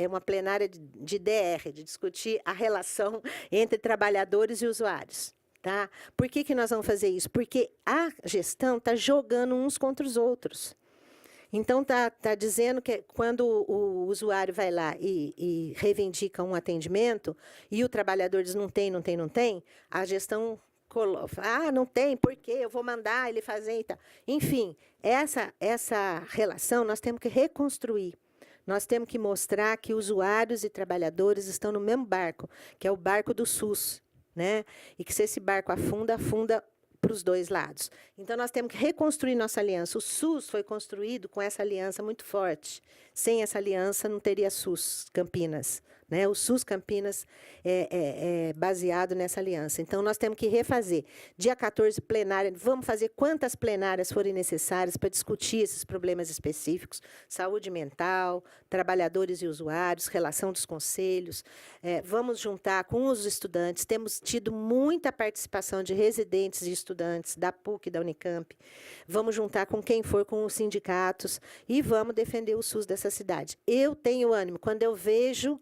uma plenária de DR, de discutir a relação entre trabalhadores e usuários. Tá? Por que nós vamos fazer isso? Porque a gestão está jogando uns contra os outros. Então, está dizendo que quando o usuário vai lá e reivindica um atendimento, e o trabalhador diz não tem, a gestão coloca, não tem, por quê? Eu vou mandar ele fazer e tal. Enfim, essa relação nós temos que reconstruir. Nós temos que mostrar que usuários e trabalhadores estão no mesmo barco, que é o barco do SUS. Né? E que se esse barco afunda para os dois lados. Então, nós temos que reconstruir nossa aliança. O SUS foi construído com essa aliança muito forte. Sem essa aliança, não teria SUS Campinas. né? O SUS Campinas é baseado nessa aliança. Então, nós temos que refazer. Dia 14, plenária, vamos fazer quantas plenárias forem necessárias para discutir esses problemas específicos, saúde mental, trabalhadores e usuários, relação dos conselhos. Vamos juntar com os estudantes. Temos tido muita participação de residentes e estudantes da PUC, da Unicamp. Vamos juntar com quem for, com os sindicatos, e vamos defender o SUS dessa cidade. Eu tenho ânimo. Quando eu vejo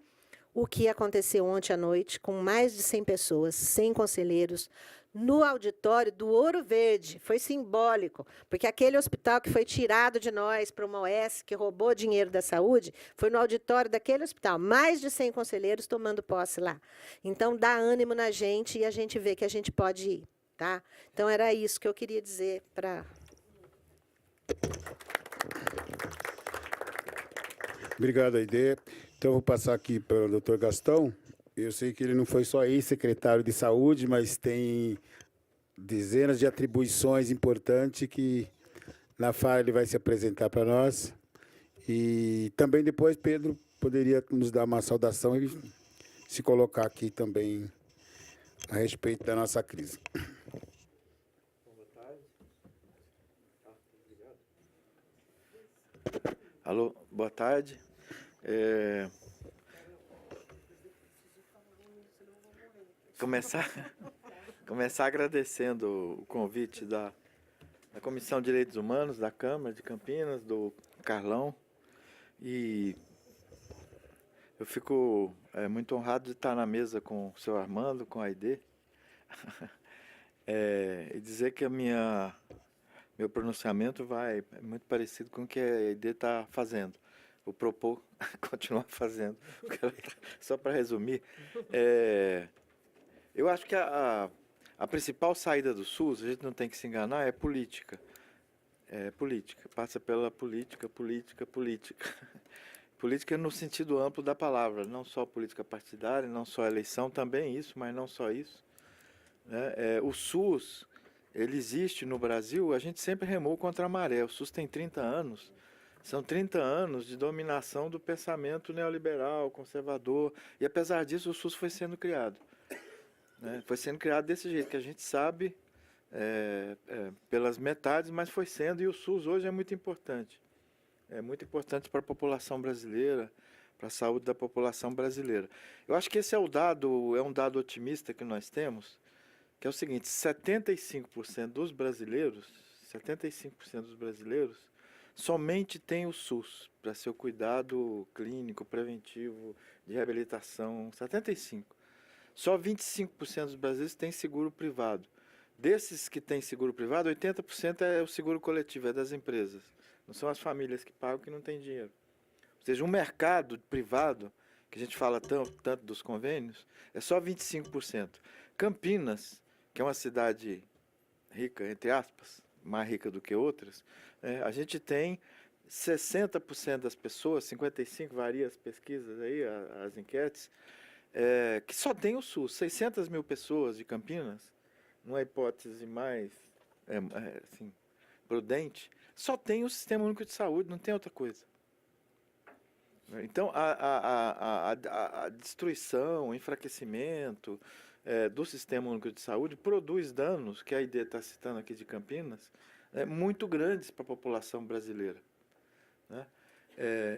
o que aconteceu ontem à noite, com mais de 100 pessoas, 100 conselheiros, no auditório do Ouro Verde. Foi simbólico, porque aquele hospital que foi tirado de nós para uma OS, que roubou dinheiro da saúde, foi no auditório daquele hospital. Mais de 100 conselheiros tomando posse lá. Então, dá ânimo na gente e a gente vê que a gente pode ir. Tá? Então, era isso que eu queria dizer para... Obrigado, Aide. Então, eu vou passar aqui para o doutor Gastão. Eu sei que ele não foi só ex-secretário de saúde, mas tem dezenas de atribuições importantes que na fala ele vai se apresentar para nós. E também depois Pedro poderia nos dar uma saudação e se colocar aqui também a respeito da nossa crise. Alô, boa tarde. Começar agradecendo o convite da Comissão de Direitos Humanos da Câmara de Campinas, do Carlão, e eu fico muito honrado de estar na mesa com o senhor Armando, com a Aide, e dizer que meu pronunciamento é muito parecido com o que a Aide está fazendo. Vou propor continuar fazendo. Só para resumir, eu acho que a principal saída do SUS, a gente não tem que se enganar, é política. É política, passa pela política. Política no sentido amplo da palavra, não só política partidária, não só eleição, também isso, mas não só isso. O SUS, ele existe no Brasil, a gente sempre remou contra a maré. O SUS tem 30 anos, são 30 anos de dominação do pensamento neoliberal, conservador, e apesar disso o SUS foi sendo criado. Foi sendo criado desse jeito, que a gente sabe pelas metades, mas foi sendo, e o SUS hoje é muito importante. É muito importante para a população brasileira, para a saúde da população brasileira. Eu acho que esse é um dado otimista que nós temos, que é o seguinte: 75% dos brasileiros somente tem o SUS para seu cuidado clínico, preventivo, de reabilitação, 75%. Só 25% dos brasileiros têm seguro privado. Desses que têm seguro privado, 80% é o seguro coletivo, é das empresas. Não são as famílias que pagam, que não têm dinheiro. Ou seja, um mercado privado, que a gente fala tanto dos convênios, é só 25%. Campinas, que é uma cidade rica, entre aspas, mais rica do que outras, a gente tem 60% das pessoas, 55%, varia as pesquisas aí, as enquetes, que só tem o SUS. 600 mil pessoas de Campinas, numa hipótese mais assim, prudente, só tem o Sistema Único de Saúde, não tem outra coisa. Então, a destruição, o enfraquecimento do Sistema Único de Saúde produz danos, que a Aide está citando aqui de Campinas, muito grandes para a população brasileira.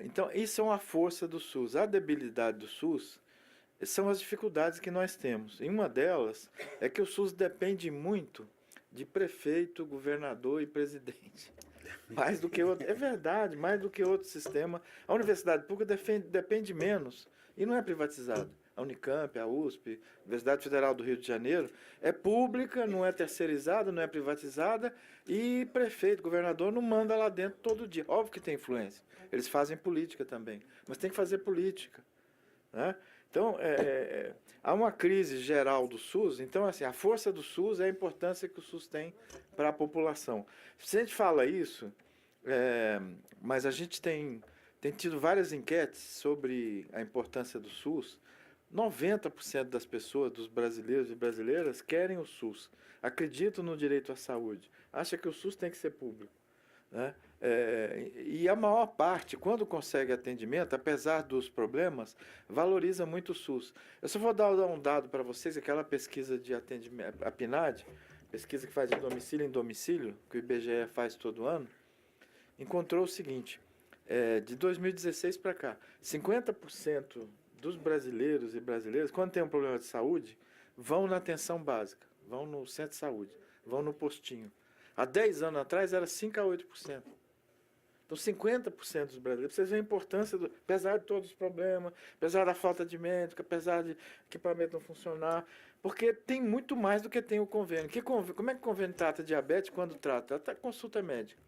Então, isso é uma força do SUS. A debilidade do SUS são as dificuldades que nós temos. E uma delas é que o SUS depende muito de prefeito, governador e presidente. Mais do que outro, é verdade, mais do que outro sistema. A universidade pública depende menos e não é privatizada. A Unicamp, a USP, a Universidade Federal do Rio de Janeiro, é pública, não é terceirizada, não é privatizada, e prefeito, governador não manda lá dentro todo dia. Óbvio que tem influência. Eles fazem política também, mas tem que fazer política, né? Então, há uma crise geral do SUS. Então, assim, a força do SUS é a importância que o SUS tem para a população. Se a gente fala isso, mas a gente tem tido várias enquetes sobre a importância do SUS. 90% das pessoas, dos brasileiros e brasileiras, querem o SUS, acreditam no direito à saúde, acham que o SUS tem que ser público. né? E a maior parte, quando consegue atendimento, apesar dos problemas, valoriza muito o SUS. Eu só vou dar um dado para vocês, aquela pesquisa de atendimento, a PNAD, pesquisa que faz de domicílio em domicílio, que o IBGE faz todo ano, encontrou o seguinte, de 2016 para cá, 50% dos brasileiros e brasileiras, quando tem um problema de saúde, vão na atenção básica, vão no centro de saúde, vão no postinho. Há 10 anos atrás era 5% a 8%. Então, 50% dos brasileiros, vocês veem a importância, apesar de todos os problemas, apesar da falta de médico, apesar de equipamento não funcionar, porque tem muito mais do que tem o convênio. Como é que o convênio trata diabetes quando trata? Consulta médica.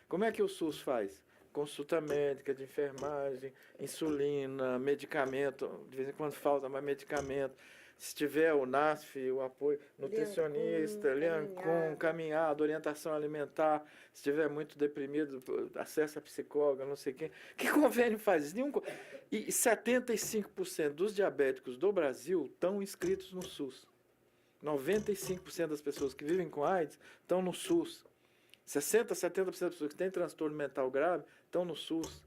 Como é que o SUS faz? Consulta médica, de enfermagem, insulina, medicamento, de vez em quando falta mais medicamento. Se tiver o NASF, o apoio nutricionista, Liancum, caminhada, orientação alimentar, se estiver muito deprimido, acesso a psicóloga, não sei quem. Que convênio faz isso? E 75% dos diabéticos do Brasil estão inscritos no SUS. 95% das pessoas que vivem com AIDS estão no SUS. 60%, 70% das pessoas que têm transtorno mental grave estão no SUS.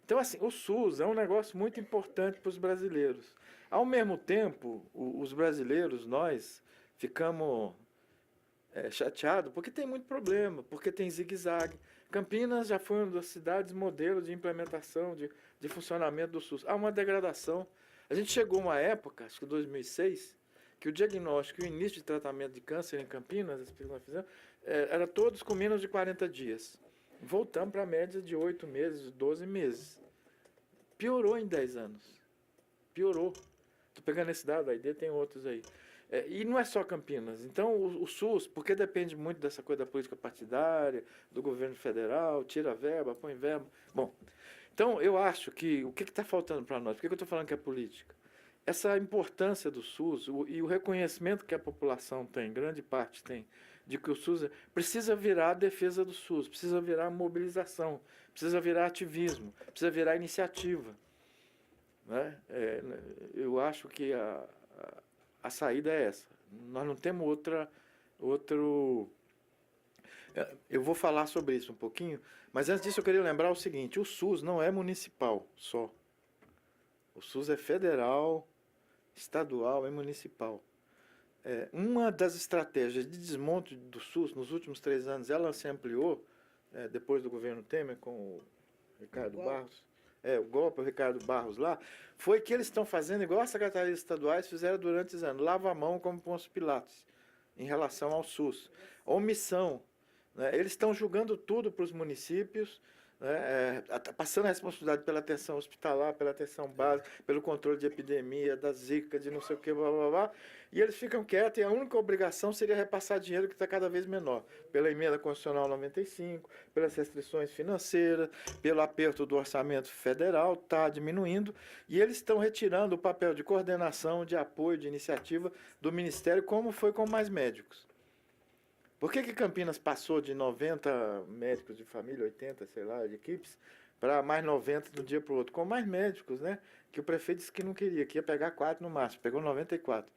Então, assim, o SUS é um negócio muito importante para os brasileiros. Ao mesmo tempo, os brasileiros, nós, ficamos chateados porque tem muito problema, porque tem zigue-zague. Campinas já foi uma das cidades modelo de implementação, de funcionamento do SUS. Há uma degradação. A gente chegou a uma época, acho que 2006, que o diagnóstico e o início de tratamento de câncer em Campinas, as pessoas que nós fizemos, era todos com menos de 40 dias. Voltamos para a média de 8 meses, 12 meses. Piorou em 10 anos. Piorou. Estou pegando esse dado, a ID tem outros aí. E não é só Campinas. Então, o SUS, porque depende muito dessa coisa da política partidária, do governo federal, tira verba, põe verba. Bom, então eu acho que o que está faltando para nós? Por que eu estou falando que é política? Essa importância do SUS e o reconhecimento que a população tem, grande parte tem, de que o SUS precisa virar a defesa do SUS, precisa virar mobilização, precisa virar ativismo, precisa virar iniciativa. Né? Eu acho que a saída é essa. Nós não temos outro... Eu vou falar sobre isso um pouquinho, mas antes disso eu queria lembrar o seguinte, o SUS não é municipal só. O SUS é federal, estadual e municipal. Uma das estratégias de desmonte do SUS nos últimos 3 anos, ela se ampliou, depois do governo Temer, com o Ricardo Barros, o golpe, o Ricardo Barros lá, foi que eles estão fazendo igual as secretarias estaduais fizeram durante os anos, lava a mão como Pôncio Pilatos, em relação ao SUS. Omissão. Né? Eles estão julgando tudo para os municípios, passando a responsabilidade pela atenção hospitalar, pela atenção básica, pelo controle de epidemia, da zika, de não sei o que, blá, blá, blá, e eles ficam quietos e a única obrigação seria repassar dinheiro que está cada vez menor, pela emenda constitucional 95, pelas restrições financeiras, pelo aperto do orçamento federal, está diminuindo, e eles estão retirando o papel de coordenação, de apoio, de iniciativa do Ministério, como foi com mais médicos. Por que Campinas passou de 90 médicos de família, 80, sei lá, de equipes, para mais 90 de um dia para o outro? Com mais médicos, né? Que o prefeito disse que não queria, que ia pegar 4 no máximo, pegou 94.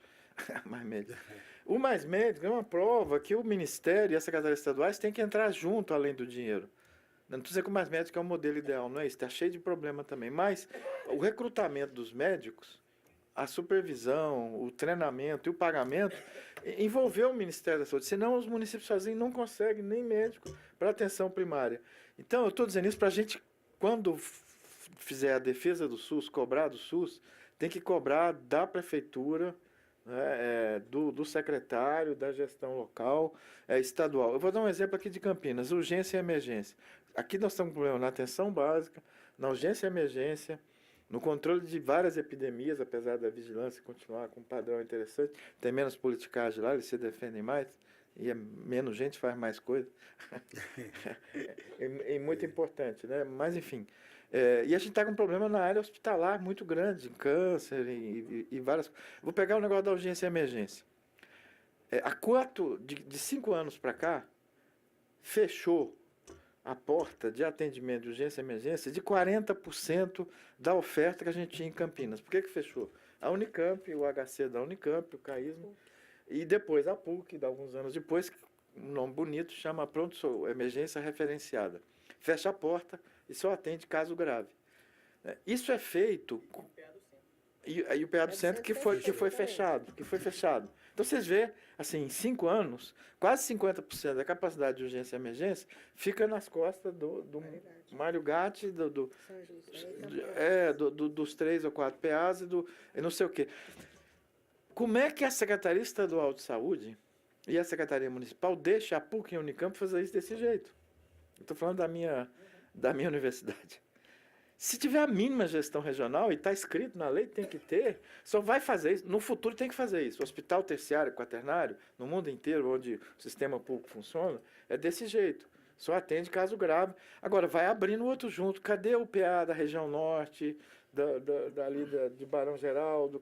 Mais médicos. O mais médico é uma prova que o Ministério e as secretarias estaduais têm que entrar junto, além do dinheiro. Não estou dizendo que o mais médico é o modelo ideal, não é isso, está cheio de problema também. Mas o recrutamento dos médicos, a supervisão, o treinamento e o pagamento envolveu o Ministério da Saúde, senão os municípios sozinhos não conseguem nem médico para atenção primária. Então, eu estou dizendo isso para a gente, quando fizer a defesa do SUS, cobrar do SUS, tem que cobrar da prefeitura, né, do secretário, da gestão local, estadual. Eu vou dar um exemplo aqui de Campinas, urgência e emergência. Aqui nós estamos com problema na atenção básica, na urgência e emergência, no controle de várias epidemias, apesar da vigilância continuar com um padrão interessante, tem menos politicagem lá, eles se defendem mais, e menos gente faz mais coisa. É muito importante, né? Mas, enfim. E a gente está com um problema na área hospitalar muito grande, câncer e várias coisas. Vou pegar o negócio da urgência e emergência. De 5 anos para cá, fechou a porta de atendimento de urgência e emergência de 40% da oferta que a gente tinha em Campinas. Por que fechou? A Unicamp, o HC da Unicamp, o CAISM, e depois a PUC, alguns anos depois, um nome bonito, chama pronto emergência referenciada. Fecha a porta e só atende caso grave. Isso é feito... E o PA do centro que foi fechado. Então, vocês veem, assim, em 5 anos, quase 50% da capacidade de urgência e emergência fica nas costas do Mário Gatti, dos 3 ou 4 PAs e não sei o quê. Como é que a Secretaria Estadual de Saúde e a Secretaria Municipal deixam a PUC e a Unicamp fazer isso desse jeito? Estou falando da minha universidade. Se tiver a mínima gestão regional, e está escrito na lei, tem que ter, só vai fazer isso. No futuro tem que fazer isso. O hospital terciário, quaternário, no mundo inteiro, onde o sistema público funciona, é desse jeito. Só atende caso grave. Agora, vai abrindo outro junto. Cadê o PA da região norte, de Barão Geraldo?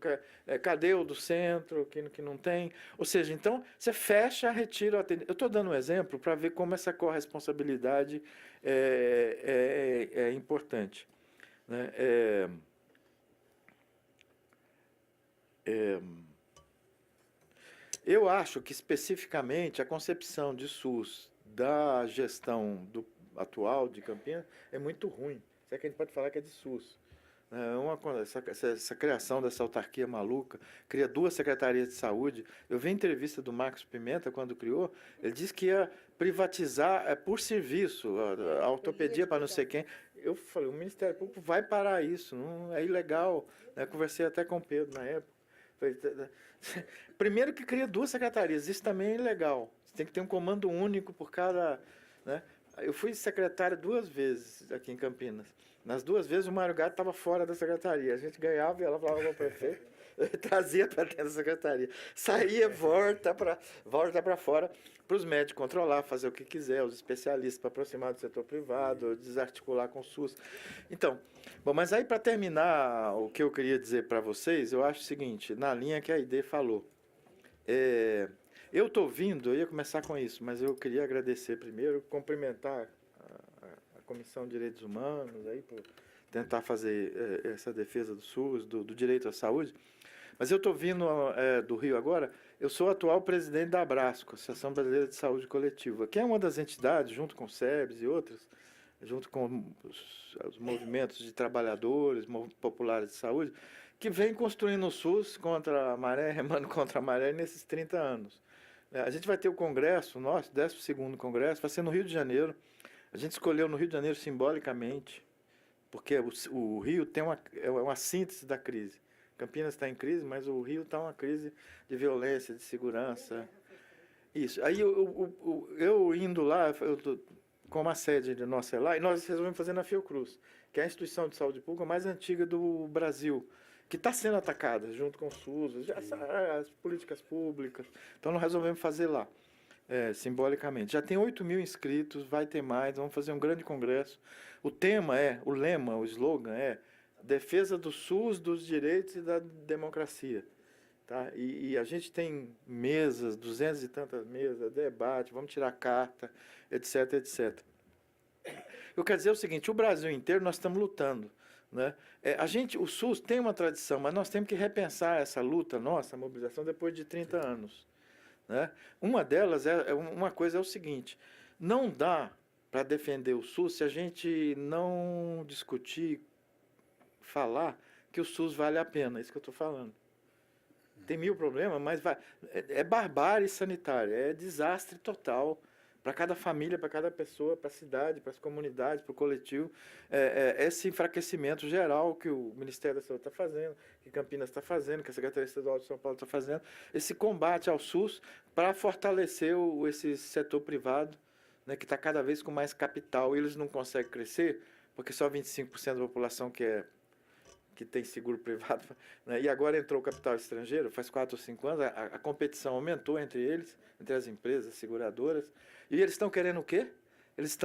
Cadê o do centro, que não tem? Ou seja, então, você fecha, retira o atendimento. Eu estou dando um exemplo para ver como essa corresponsabilidade é importante. Né? Eu acho que, especificamente, a concepção de SUS da gestão atual de Campinas é muito ruim. Se é que a gente pode falar que é de SUS. Essa criação dessa autarquia maluca, cria 2 secretarias de saúde. Eu vi a entrevista do Marcos Pimenta, quando criou, ele disse que ia privatizar por serviço, a ortopedia para não sei quem. Eu falei, o Ministério Público vai parar isso, não é ilegal. Conversei até com o Pedro na época. Falei, primeiro que cria 2 secretarias, isso também é ilegal. Você tem que ter um comando único por cada... Né? Eu fui secretário 2 vezes aqui em Campinas. Nas 2 vezes o Mário Gato estava fora da secretaria. A gente ganhava e ela falava ao prefeito, trazia para dentro da secretaria. Saía, volta para fora, para os médicos controlar, fazer o que quiser, os especialistas para aproximar do setor privado, desarticular com o SUS. Então, bom, mas aí para terminar o que eu queria dizer para vocês, eu acho o seguinte, na linha que a ID falou. Eu estou vindo, eu ia começar com isso, mas eu queria agradecer primeiro, cumprimentar a Comissão de Direitos Humanos aí por tentar fazer essa defesa do SUS, do direito à saúde. Mas eu estou vindo do Rio agora, eu sou atual presidente da Abrasco, Associação Brasileira de Saúde Coletiva, que é uma das entidades, junto com o SEBS e outras, junto com os movimentos de trabalhadores, populares de saúde, que vem construindo o SUS contra a maré, remando contra a maré nesses 30 anos. A gente vai ter o congresso, nosso 12º congresso, vai ser no Rio de Janeiro. A gente escolheu no Rio de Janeiro simbolicamente, porque o Rio tem uma síntese da crise. Campinas está em crise, mas o Rio está uma crise de violência, de segurança. Isso. Aí eu indo lá, como a sede de nossa é lá, e nós resolvemos fazer na Fiocruz, que é a instituição de saúde pública mais antiga do Brasil, que está sendo atacada junto com o SUS, as políticas públicas. Então, nós resolvemos fazer lá, simbolicamente. Já tem 8.000 inscritos, vai ter mais, vamos fazer um grande congresso. O tema o lema, o slogan é defesa do SUS, dos direitos e da democracia. Tá? E a gente tem mesas, 200 e tantas mesas, debate, vamos tirar carta, etc, etc. Eu quero dizer o seguinte, o Brasil inteiro nós estamos lutando. Né? O SUS tem uma tradição, mas nós temos que repensar essa luta nossa, a mobilização, depois de 30 anos. Né? Uma delas, uma coisa é o seguinte, não dá para defender o SUS se a gente não discutir, falar que o SUS vale a pena, é isso que eu estou falando. Tem 1000 problemas, mas é barbárie sanitária, é desastre total para cada família, para cada pessoa, para a cidade, para as comunidades, para o coletivo. Esse enfraquecimento geral que o Ministério da Saúde está fazendo, que Campinas está fazendo, que a Secretaria Estadual de São Paulo está fazendo, esse combate ao SUS para fortalecer esse setor privado, né, que está cada vez com mais capital. Eles não conseguem crescer, porque só 25% da população que tem seguro privado, né? E agora entrou o capital estrangeiro, faz 4 ou 5 anos, a competição aumentou entre eles, entre as empresas, seguradoras, e eles estão querendo o quê? Eles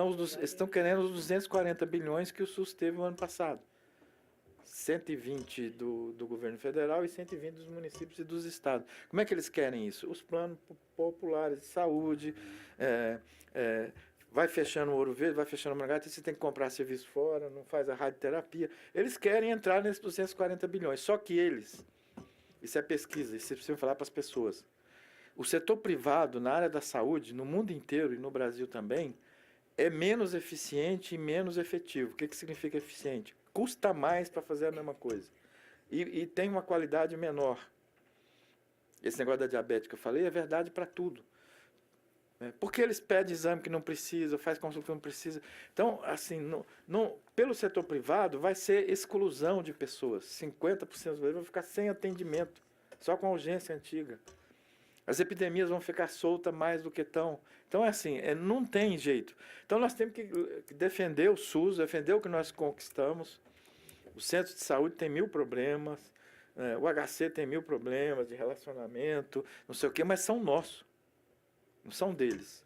estão querendo os 240 bilhões que o SUS teve no ano passado. 120 do governo federal e 120 dos municípios e dos estados. Como é que eles querem isso? Os planos populares de saúde, vai fechando o Ouro Verde, vai fechando o Margarita, você tem que comprar serviço fora, não faz a radioterapia. Eles querem entrar nesses 240 bilhões, só que eles, isso é pesquisa, isso você precisa falar para as pessoas, o setor privado na área da saúde, no mundo inteiro e no Brasil também, é menos eficiente e menos efetivo. O que significa eficiente? Custa mais para fazer a mesma coisa. E tem uma qualidade menor. Esse negócio da diabetes que eu falei é verdade para tudo. Porque eles pedem exame que não precisa, faz consulta que não precisa. Então, assim, pelo setor privado, vai ser exclusão de pessoas. 50% dos brasileiros vão ficar sem atendimento, só com a urgência antiga. As epidemias vão ficar soltas mais do que estão. Então, é assim, não tem jeito. Então, nós temos que defender o SUS, defender o que nós conquistamos. O centro de saúde tem 1000 problemas, o HC tem 1000 problemas de relacionamento, não sei o quê, mas são nossos. Não são deles.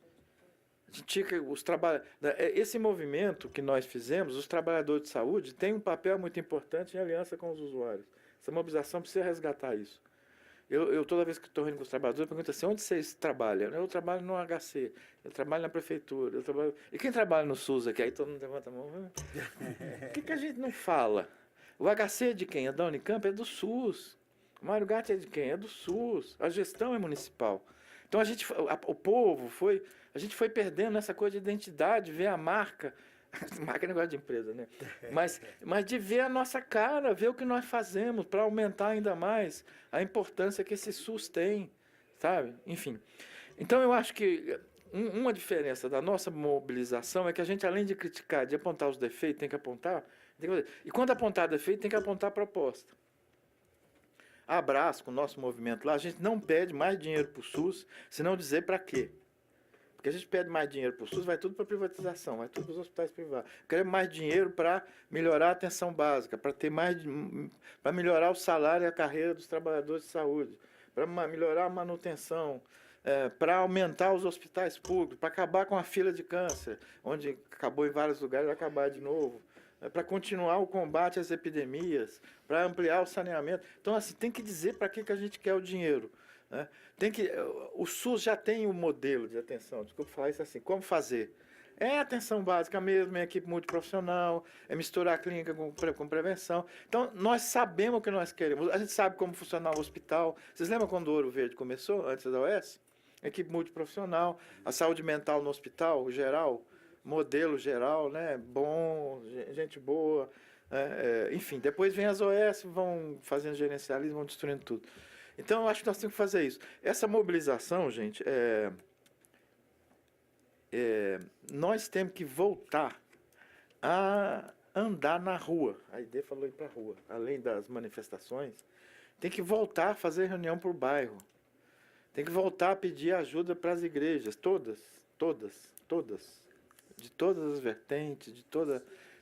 Esse movimento que nós fizemos, os trabalhadores de saúde, tem um papel muito importante em aliança com os usuários. Essa mobilização precisa resgatar isso. Eu toda vez que estou reunindo com os trabalhadores, eu pergunto assim, onde vocês trabalham? Eu trabalho no HC, eu trabalho na prefeitura, E quem trabalha no SUS aqui? Aí todo mundo levanta a mão. O que a gente não fala? O HC é de quem? É da Unicamp? É do SUS. O Mário Gatti é de quem? É do SUS. A gestão é municipal. Então, a gente foi perdendo essa coisa de identidade, ver a marca. Marca é negócio de empresa, né? Mas de ver a nossa cara, ver o que nós fazemos para aumentar ainda mais a importância que esse SUS tem, sabe? Enfim. Então, eu acho que uma diferença da nossa mobilização é que a gente, além de criticar, de apontar os defeitos, tem que apontar. E quando apontar defeito, tem que apontar proposta. A Brás, com o nosso movimento lá, a gente não pede mais dinheiro para o SUS, senão dizer para quê. Porque a gente pede mais dinheiro para o SUS, vai tudo para privatização, vai tudo para os hospitais privados. Queremos mais dinheiro para melhorar a atenção básica, para melhorar o salário e a carreira dos trabalhadores de saúde, para melhorar a manutenção, para aumentar os hospitais públicos, para acabar com a fila de câncer, onde acabou em vários lugares, vai acabar de novo. Para continuar o combate às epidemias, para ampliar o saneamento. Então, assim, tem que dizer para que a gente quer o dinheiro. Né? O SUS já tem um modelo de atenção, desculpa falar isso assim, como fazer? É atenção básica mesmo, é equipe multiprofissional, é misturar a clínica com prevenção. Então, nós sabemos o que nós queremos. A gente sabe como funcionar o hospital. Vocês lembram quando o Ouro Verde começou, antes da OS? Equipe multiprofissional, a saúde mental no hospital, geral, modelo geral, né? Bom, gente boa, enfim, depois vem as OS, vão fazendo gerencialismo, vão destruindo tudo. Então, eu acho que nós temos que fazer isso. Essa mobilização, gente, nós temos que voltar a andar na rua. A ideia falou ir para a rua, além das manifestações, tem que voltar a fazer reunião por bairro. Tem que voltar a pedir ajuda para as igrejas, todas, de todas as vertentes,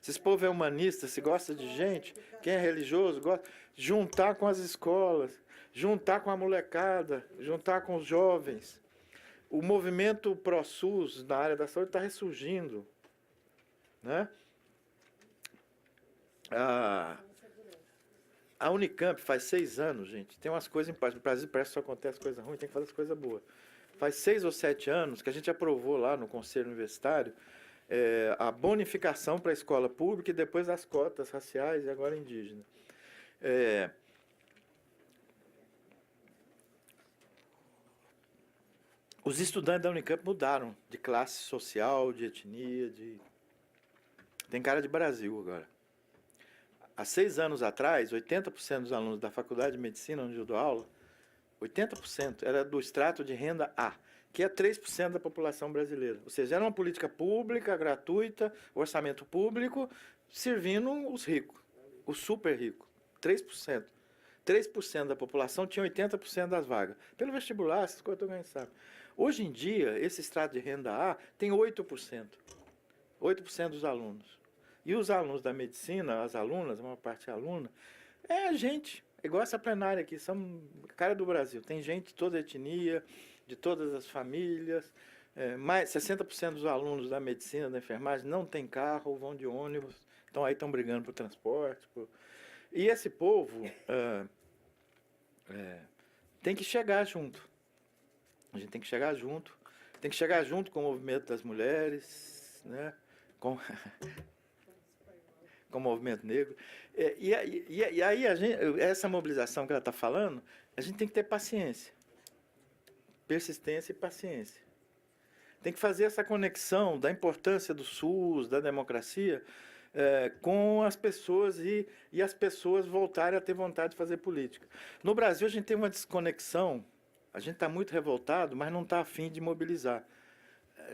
se esse povo é humanista, se gosta de gente, quem é religioso, gosta, juntar com as escolas, juntar com a molecada, juntar com os jovens. O movimento pró-SUS na área da saúde está ressurgindo. Né? A Unicamp faz 6 anos, gente, tem umas coisas em paz. No Brasil parece que só acontece coisa ruim, tem que fazer as coisas boas. Faz 6 ou 7 anos que a gente aprovou lá no Conselho Universitário a bonificação para a escola pública e depois as cotas raciais e agora indígena. Os estudantes da Unicamp mudaram de classe social, de etnia, tem cara de Brasil agora. Há 6 anos atrás, 80% dos alunos da Faculdade de Medicina, onde eu dou aula, 80% era do extrato de renda A, que é 3% da população brasileira. Ou seja, era uma política pública, gratuita, orçamento público, servindo os ricos, os super ricos, 3%. 3% da população tinha 80% das vagas. Pelo vestibular, essas coisas eu ganho, sabe? Hoje em dia, esse extrato de renda A tem 8%. 8% dos alunos. E os alunos da medicina, as alunas, a maior parte é aluna, gente, igual essa plenária aqui, são cara do Brasil. Tem gente de toda a etnia, de todas as famílias. Mais 60% dos alunos da medicina, da enfermagem, não tem carro, vão de ônibus. Então, aí estão brigando por transporte. E esse povo tem que chegar junto. A gente tem que chegar junto. Tem que chegar junto com o movimento das mulheres, né? Com o movimento negro. E aí, essa mobilização que ela está falando, a gente tem que ter paciência. persistência e paciência. Tem que fazer essa conexão da importância do SUS, da democracia, com as pessoas e as pessoas voltarem a ter vontade de fazer política. No Brasil, a gente tem uma desconexão, a gente está muito revoltado, mas não está afim de mobilizar.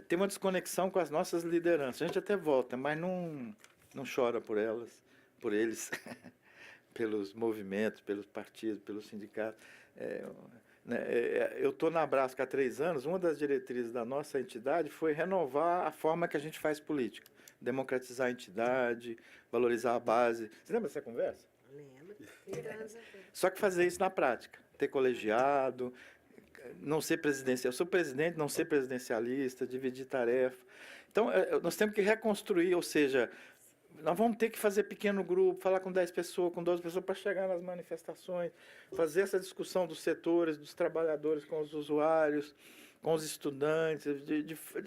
Tem uma desconexão com as nossas lideranças. A gente até vota, mas não chora por elas, por eles, pelos movimentos, pelos partidos, pelos sindicatos. Eu estou na Abrasco há 3 anos, uma das diretrizes da nossa entidade foi renovar a forma que a gente faz política, democratizar a entidade, valorizar a base. Você lembra dessa conversa? Lembro. Só que fazer isso na prática, ter colegiado, não ser presidencial. Eu sou presidente, não ser presidencialista, dividir tarefa. Então, nós temos que reconstruir, ou seja, nós vamos ter que fazer pequeno grupo, falar com 10 pessoas, com 12 pessoas, para chegar nas manifestações, fazer essa discussão dos setores, dos trabalhadores com os usuários, com os estudantes,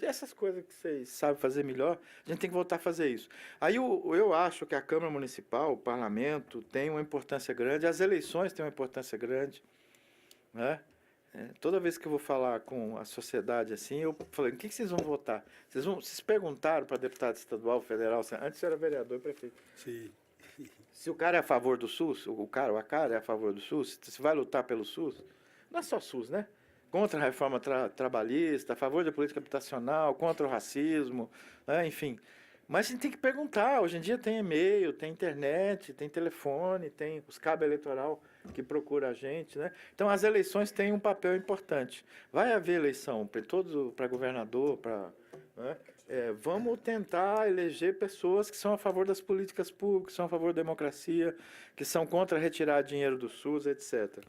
essas coisas que vocês sabem fazer melhor, a gente tem que voltar a fazer isso. Aí eu acho que a Câmara Municipal, o Parlamento, tem uma importância grande, as eleições têm uma importância grande, né? Toda vez que eu vou falar com a sociedade assim, eu falo, em que vocês vão votar? Vocês perguntaram para deputado estadual, federal, antes era vereador e prefeito. Sim. Se o cara é a favor do SUS, o cara ou a cara é a favor do SUS, se vai lutar pelo SUS, não é só SUS, né? Contra a reforma trabalhista, a favor da política habitacional, contra o racismo, né? Enfim. Mas a gente tem que perguntar. Hoje em dia tem e-mail, tem internet, tem telefone, tem os cabos eleitoral que procura a gente, né? Então as eleições têm um papel importante. Vai haver eleição para governador, né? Vamos tentar eleger pessoas que são a favor das políticas públicas, que são a favor da democracia, que são contra retirar dinheiro do SUS, etc.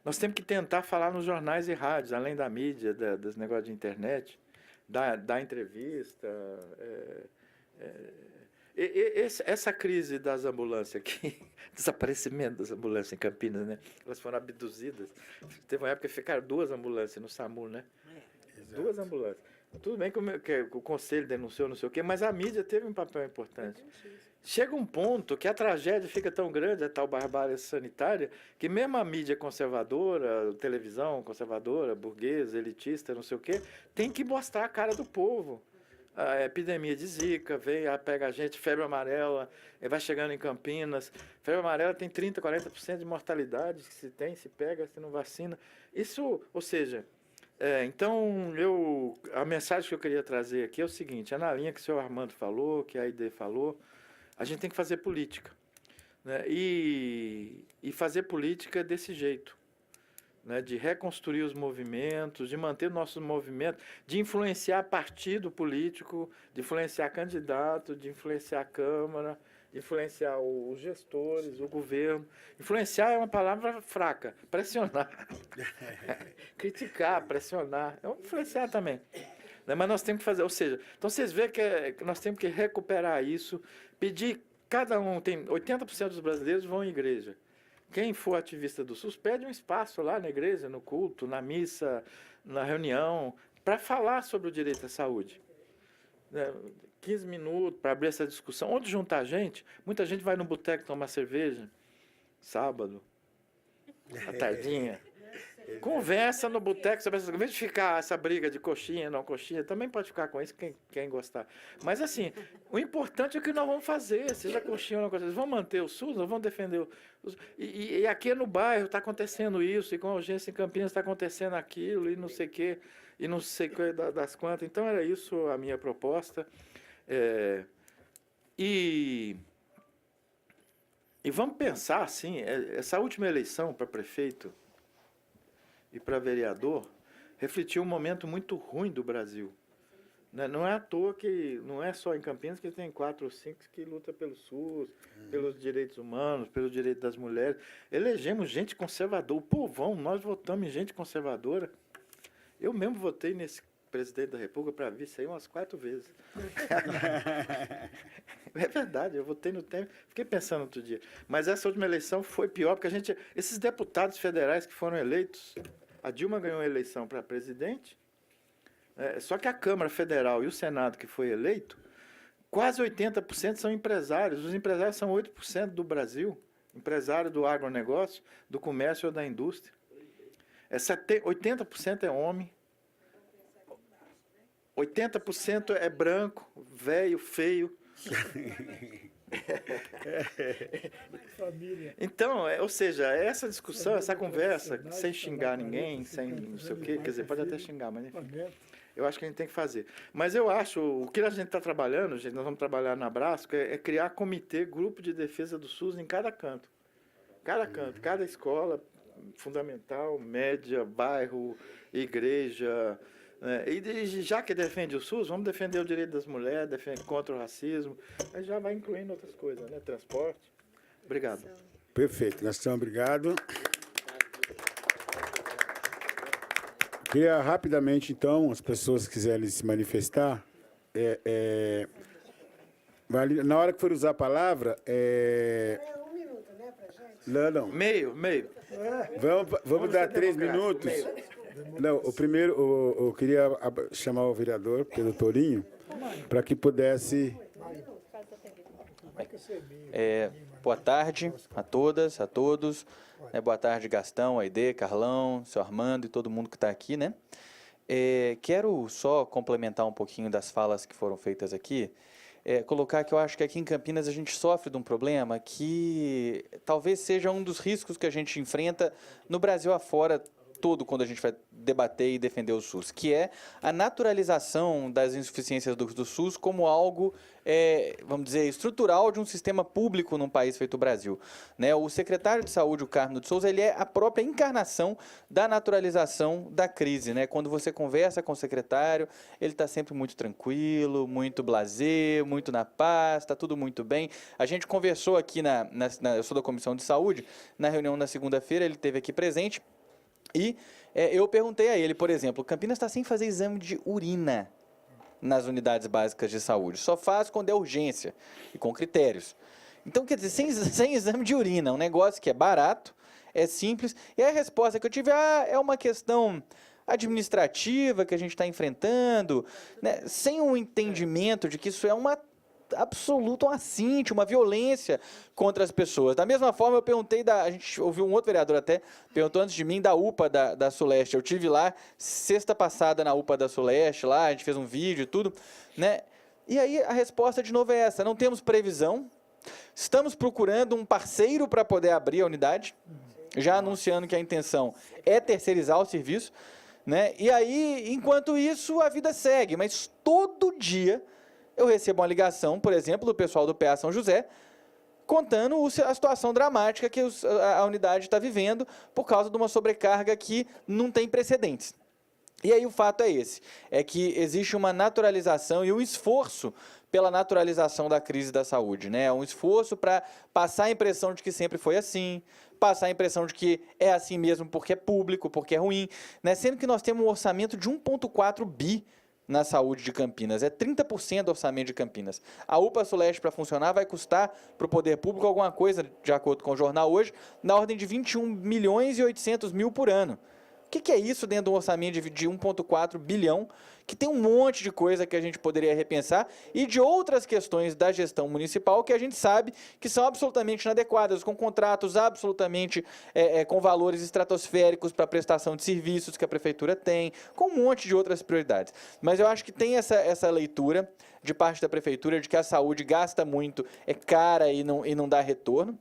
Nós temos que tentar falar nos jornais e rádios, além da mídia, dos negócios de internet, dar entrevista. Essa crise das ambulâncias aqui, desaparecimento das ambulâncias em Campinas, né? Elas foram abduzidas. Teve uma época que ficaram 2 ambulâncias no SAMU, né? 2 ambulâncias. Tudo bem que o conselho denunciou, não sei o quê, mas a mídia teve um papel importante. Chega um ponto que a tragédia fica tão grande, a tal barbárie sanitária, que mesmo a mídia conservadora, a televisão conservadora, burguesa, elitista, não sei o quê, tem que mostrar a cara do povo. A epidemia de Zika, pega a gente, febre amarela, vai chegando em Campinas. Febre amarela tem 30%, 40% de mortalidade, se pega, se não vacina. Isso, ou seja, então a mensagem que eu queria trazer aqui é o seguinte, é na linha que o senhor Armando falou, que a Aide falou, a gente tem que fazer política, né? E fazer política desse jeito. Né, de reconstruir os movimentos, de manter o nosso movimento, de influenciar partido político, de influenciar candidato, de influenciar a Câmara, de influenciar os gestores, o governo. Influenciar é uma palavra fraca, pressionar. Criticar, pressionar, influenciar também. Né, mas nós temos que fazer, ou seja, então vocês veem que nós temos que recuperar isso, pedir, cada um, 80% dos brasileiros vão à igreja. Quem for ativista do SUS, pede um espaço lá na igreja, no culto, na missa, na reunião, para falar sobre o direito à saúde. 15 minutos para abrir essa discussão. Onde juntar gente? Muita gente vai no boteco tomar cerveja, sábado, à tardinha. Conversa no boteco sobre essas coisas. Em vez de ficar essa briga de coxinha, não coxinha, também pode ficar com isso quem gostar. Mas, assim, o importante é o que nós vamos fazer, seja coxinha ou não coxinha. Vamos manter o SUS, nós vamos defender o SUS. E aqui no bairro está acontecendo isso, e com a urgência em Campinas está acontecendo aquilo, e não sei o quê, e não sei das quantas. Então, era isso a minha proposta. E vamos pensar, assim, essa última eleição para prefeito e para vereador, refletiu um momento muito ruim do Brasil. Não é à toa que, não é só em Campinas que tem 4 ou 5 que lutam pelo SUS, pelos direitos humanos, pelos direitos das mulheres. Elegemos gente conservadora, o povão, nós votamos em gente conservadora. Eu mesmo votei nesse presidente da República para vice aí umas 4 vezes. É verdade, eu votei no tempo, fiquei pensando outro dia. Mas essa última eleição foi pior, porque esses deputados federais que foram eleitos, a Dilma ganhou a eleição para presidente, só que a Câmara Federal e o Senado que foi eleito, quase 80% são empresários. Os empresários são 8% do Brasil, empresário do agronegócio, do comércio ou da indústria. 80% é homem, 80% é branco, velho, feio. Família. Então, ou seja, essa discussão, essa conversa, sem xingar ninguém, sem não sei o quê, quer dizer, pode até xingar, mas enfim, eu acho que a gente tem que fazer. Mas eu acho, o que a gente está trabalhando, gente, nós vamos trabalhar na Brasco, é criar comitê, grupo de defesa do SUS em cada canto. Cada canto, cada escola, fundamental, média, bairro, igreja. E já que defende o SUS, vamos defender o direito das mulheres, defender contra o racismo. Aí já vai incluindo outras coisas, né? Transporte. Obrigado. Perfeito, Gastão, obrigado. Queria rapidamente, então, as pessoas que quiserem se manifestar, na hora que for usar a palavra, Um minuto, né, pra gente? Não. Meio. Vamos dar ser 3 democrático, minutos. Não, o primeiro, eu queria chamar o vereador Pedro Tourinho para que pudesse. Boa tarde a todas, a todos. Boa tarde, Gastão, Aide, Carlão, seu Armando e todo mundo que está aqui, né? Quero só complementar um pouquinho das falas que foram feitas aqui. Colocar que eu acho que aqui em Campinas a gente sofre de um problema que talvez seja um dos riscos que a gente enfrenta no Brasil afora todo quando a gente vai debater e defender o SUS, que é a naturalização das insuficiências do SUS como algo, vamos dizer, estrutural de um sistema público num país feito o Brasil. Né? O secretário de Saúde, o Carmo de Souza, ele é a própria encarnação da naturalização da crise. Né? Quando você conversa com o secretário, ele está sempre muito tranquilo, muito blasé, muito na paz, está tudo muito bem. A gente conversou aqui, eu sou da Comissão de Saúde, na reunião na segunda-feira, ele esteve aqui presente. E eu perguntei a ele, por exemplo, Campinas está sem fazer exame de urina nas unidades básicas de saúde. Só faz quando é urgência e com critérios. Então, quer dizer, sem exame de urina, um negócio que é barato, é simples. E a resposta que eu tive é uma questão administrativa que a gente está enfrentando, né, sem um entendimento de que isso é uma absoluto, um assinte, uma violência contra as pessoas. Da mesma forma, eu perguntei, a gente ouviu um outro vereador até, perguntou antes de mim da UPA da Suleste. Eu tive lá sexta passada na UPA da Suleste, lá a gente fez um vídeo e tudo, né? E aí a resposta de novo é essa: não temos previsão, estamos procurando um parceiro para poder abrir a unidade, já anunciando que a intenção é terceirizar o serviço, né? E aí, enquanto isso, a vida segue, mas todo dia eu recebo uma ligação, por exemplo, do pessoal do PA São José, contando a situação dramática que a unidade está vivendo por causa de uma sobrecarga que não tem precedentes. E aí o fato é esse, é que existe uma naturalização e um esforço pela naturalização da crise da saúde, né? Um esforço para passar a impressão de que sempre foi assim, passar a impressão de que é assim mesmo porque é público, porque é ruim, né? Sendo que nós temos um orçamento de 1,4 bi na saúde de Campinas, é 30% do orçamento de Campinas. A UPA Suleste, para funcionar, vai custar para o poder público alguma coisa, de acordo com o jornal hoje, na ordem de 21 milhões e 800 mil por ano. O que é isso dentro de um orçamento de 1,4 bilhão, que tem um monte de coisa que a gente poderia repensar e de outras questões da gestão municipal que a gente sabe que são absolutamente inadequadas, com contratos absolutamente com valores estratosféricos para prestação de serviços que a prefeitura tem, com um monte de outras prioridades. Mas eu acho que tem essa leitura de parte da prefeitura de que a saúde gasta muito, é cara e não dá retorno.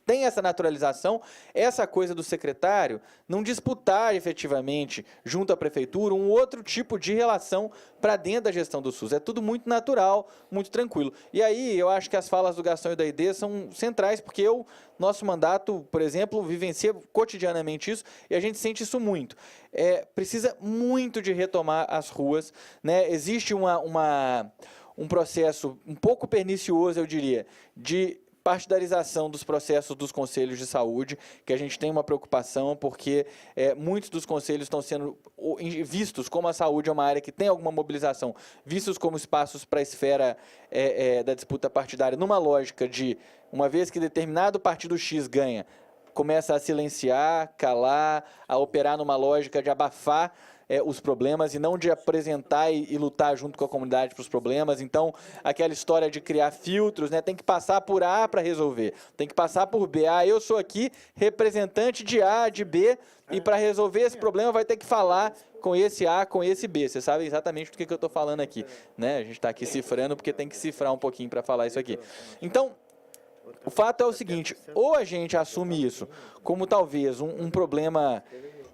Tem essa naturalização, essa coisa do secretário não disputar efetivamente junto à prefeitura um outro tipo de relação para dentro da gestão do SUS. É tudo muito natural, muito tranquilo. E aí eu acho que as falas do Gastão e da Aide são centrais, porque nosso mandato, por exemplo, vivencia cotidianamente isso e a gente sente isso muito. Precisa muito de retomar as ruas, né? Existe um processo um pouco pernicioso, eu diria, de partidarização dos processos dos conselhos de saúde, que a gente tem uma preocupação, porque muitos dos conselhos estão sendo vistos como a saúde é uma área que tem alguma mobilização, vistos como espaços para a esfera da disputa partidária, numa lógica de, uma vez que determinado partido X ganha, começa a silenciar, calar, a operar numa lógica de abafar os problemas e não de apresentar e lutar junto com a comunidade para os problemas. Então, aquela história de criar filtros, né, tem que passar por A para resolver, tem que passar por B. Eu sou aqui representante de A, de B, e para resolver esse problema vai ter que falar com esse A, com esse B. Você sabe exatamente do que eu estou falando aqui, né? A gente está aqui cifrando porque tem que cifrar um pouquinho para falar isso aqui. Então, o fato é o seguinte, ou a gente assume isso como talvez um problema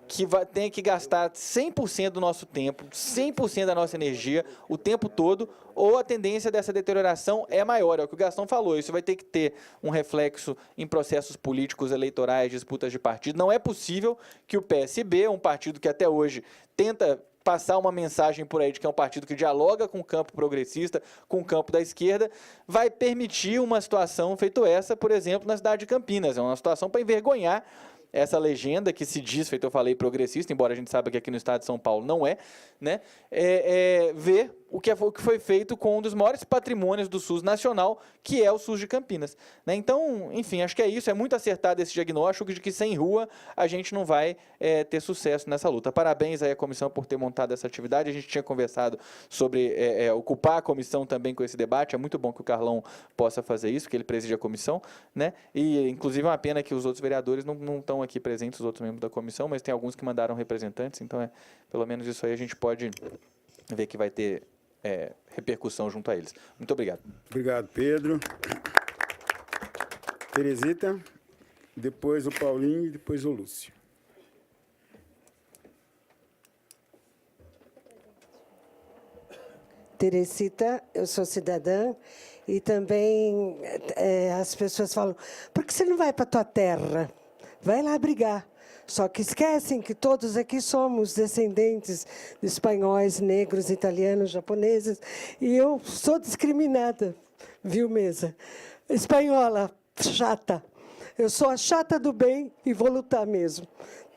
que tem que gastar 100% do nosso tempo, 100% da nossa energia, o tempo todo, ou a tendência dessa deterioração é maior. É o que o Gastão falou, isso vai ter que ter um reflexo em processos políticos, eleitorais, disputas de partido. Não é possível que o PSB, um partido que até hoje tenta passar uma mensagem por aí de que é um partido que dialoga com o campo progressista, com o campo da esquerda, vai permitir uma situação feito essa, por exemplo, na cidade de Campinas. É uma situação para envergonhar essa legenda que se diz, feito eu falei, progressista, embora a gente saiba que aqui no estado de São Paulo não é, né? Ver o que foi feito com um dos maiores patrimônios do SUS nacional, que é o SUS de Campinas, né? Então, enfim, acho que é isso, é muito acertado esse diagnóstico de que sem rua a gente não vai ter sucesso nessa luta. Parabéns aí à comissão por ter montado essa atividade, a gente tinha conversado sobre ocupar a comissão também com esse debate, é muito bom que o Carlão possa fazer isso, porque ele preside a comissão, né? E, inclusive, é uma pena que os outros vereadores não estão aqui presentes, os outros membros da comissão, mas tem alguns que mandaram representantes, então, pelo menos isso aí a gente pode ver que vai ter repercussão junto a eles. Muito obrigado. Obrigado, Pedro. Teresita, depois o Paulinho e depois o Lúcio. Teresita, eu sou cidadã e também as pessoas falam, por que você não vai para a tua terra? Vai lá brigar. Só que esquecem que todos aqui somos descendentes de espanhóis, negros, italianos, japoneses, e eu sou discriminada, viu, Mesa? Espanhola, chata. Eu sou a chata do bem e vou lutar mesmo,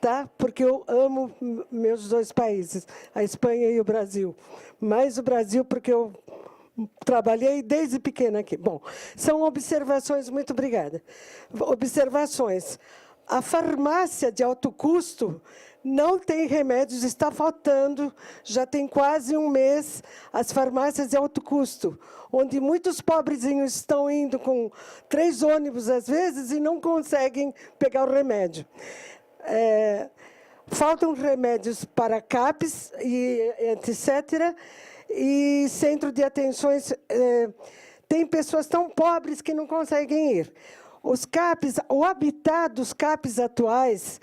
tá? Porque eu amo meus dois países, a Espanha e o Brasil. Mais o Brasil porque eu trabalhei desde pequena aqui. Bom, são observações, muito obrigada. Observações. A farmácia de alto custo não tem remédios, está faltando, já tem quase um mês, as farmácias de alto custo, onde muitos pobrezinhos estão indo com 3 ônibus, às vezes, e não conseguem pegar o remédio. Faltam remédios para CAPs, e etc., e centro de atenções. Tem pessoas tão pobres que não conseguem ir. Os CAPs, o habitat dos CAPs atuais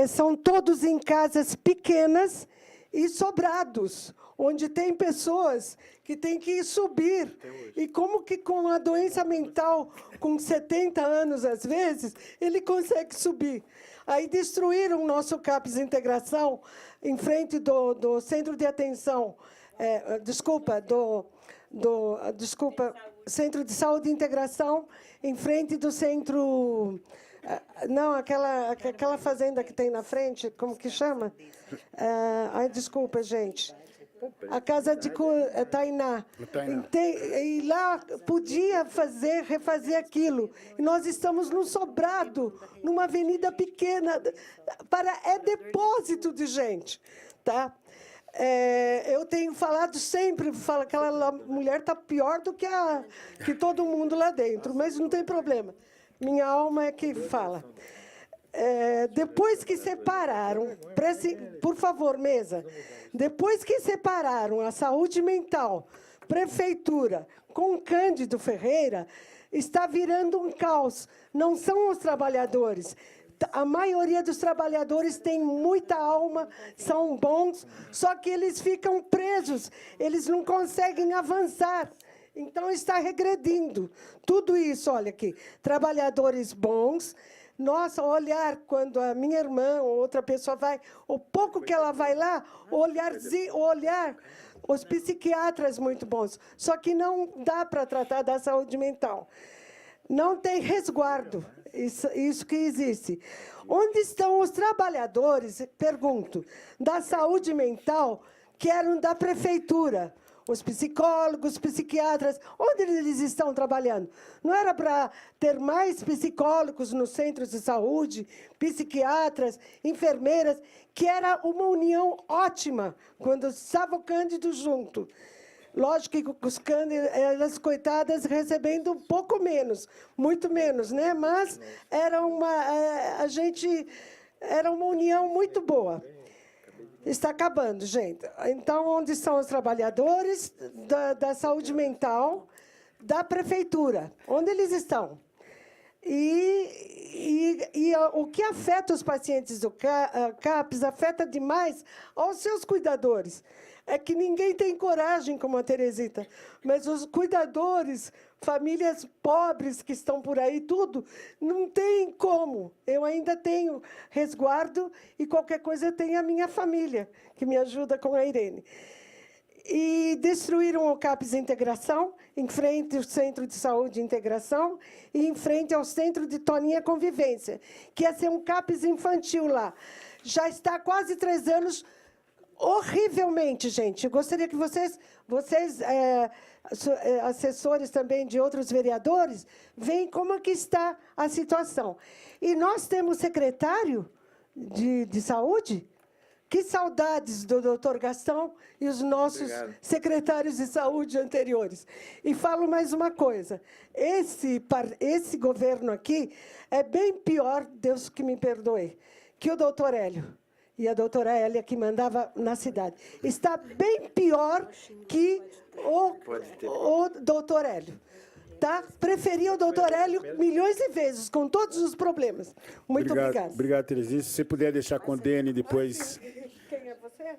são todos em casas pequenas e sobrados, onde tem pessoas que têm que subir. E como que com a doença mental, com 70 anos, às vezes, ele consegue subir? Aí destruíram o nosso CAPs Integração em frente do Centro de Atenção, Centro de Saúde e Integração, em frente do centro... Não, aquela fazenda que tem na frente, como que chama? Desculpa, gente. A casa de Tainá. E lá podia refazer aquilo. E nós estamos num sobrado, numa avenida pequena. É depósito de gente, tá? Eu tenho falado sempre, falo que aquela mulher está pior do que todo mundo lá dentro, mas não tem problema. Minha alma é que fala. Depois que separaram, por favor, mesa, depois que separaram a saúde mental, prefeitura, com Cândido Ferreira, está virando um caos. Não são os trabalhadores. A maioria dos trabalhadores tem muita alma, são bons, só que eles ficam presos, eles não conseguem avançar. Então, está regredindo. Tudo isso, olha aqui, trabalhadores bons. Nossa, olhar quando a minha irmã ou outra pessoa vai, o pouco que ela vai lá, olhar, os psiquiatras muito bons. Só que não dá para tratar da saúde mental. Não tem resguardo, isso que existe. Onde estão os trabalhadores, pergunto, da saúde mental, que eram da prefeitura? os psicólogos, psiquiatras, onde eles estão trabalhando? Não era para ter mais psicólogos nos centros de saúde, psiquiatras, enfermeiras, que era uma união ótima quando estava o Cândido junto. Lógico que os Cândidos, elas, coitadas, recebendo um pouco menos, muito menos, né? Mas era era uma união muito boa. Está acabando, gente. Então, onde estão os trabalhadores da saúde mental da prefeitura? Onde eles estão? E o que afeta os pacientes do CAPS afeta demais aos seus cuidadores. É que ninguém tem coragem, como a Teresita, mas os cuidadores, famílias pobres que estão por aí, tudo, não tem como. Eu ainda tenho resguardo e qualquer coisa eu tenho a minha família, que me ajuda com a Irene. E destruíram o CAPS Integração, em frente ao Centro de Saúde Integração, e em frente ao Centro de Toninha Convivência, que ia ser um CAPS infantil lá. Já está há quase 3 anos, horrivelmente, gente. Eu gostaria que vocês assessores também de outros vereadores, veem como é que está a situação. E nós temos secretário de saúde. Que saudades do doutor Gastão e os nossos secretários de saúde anteriores. E falo mais uma coisa, esse governo aqui é bem pior, Deus que me perdoe, que o doutor Hélio e a doutora Hélia, que mandava na cidade. Está bem pior que o doutor Hélio. Tá? Preferia o doutor Hélio milhões de vezes, com todos os problemas. Muito obrigada. Obrigado, Terezinha. Se você puder deixar com o Dene depois... Quem é você?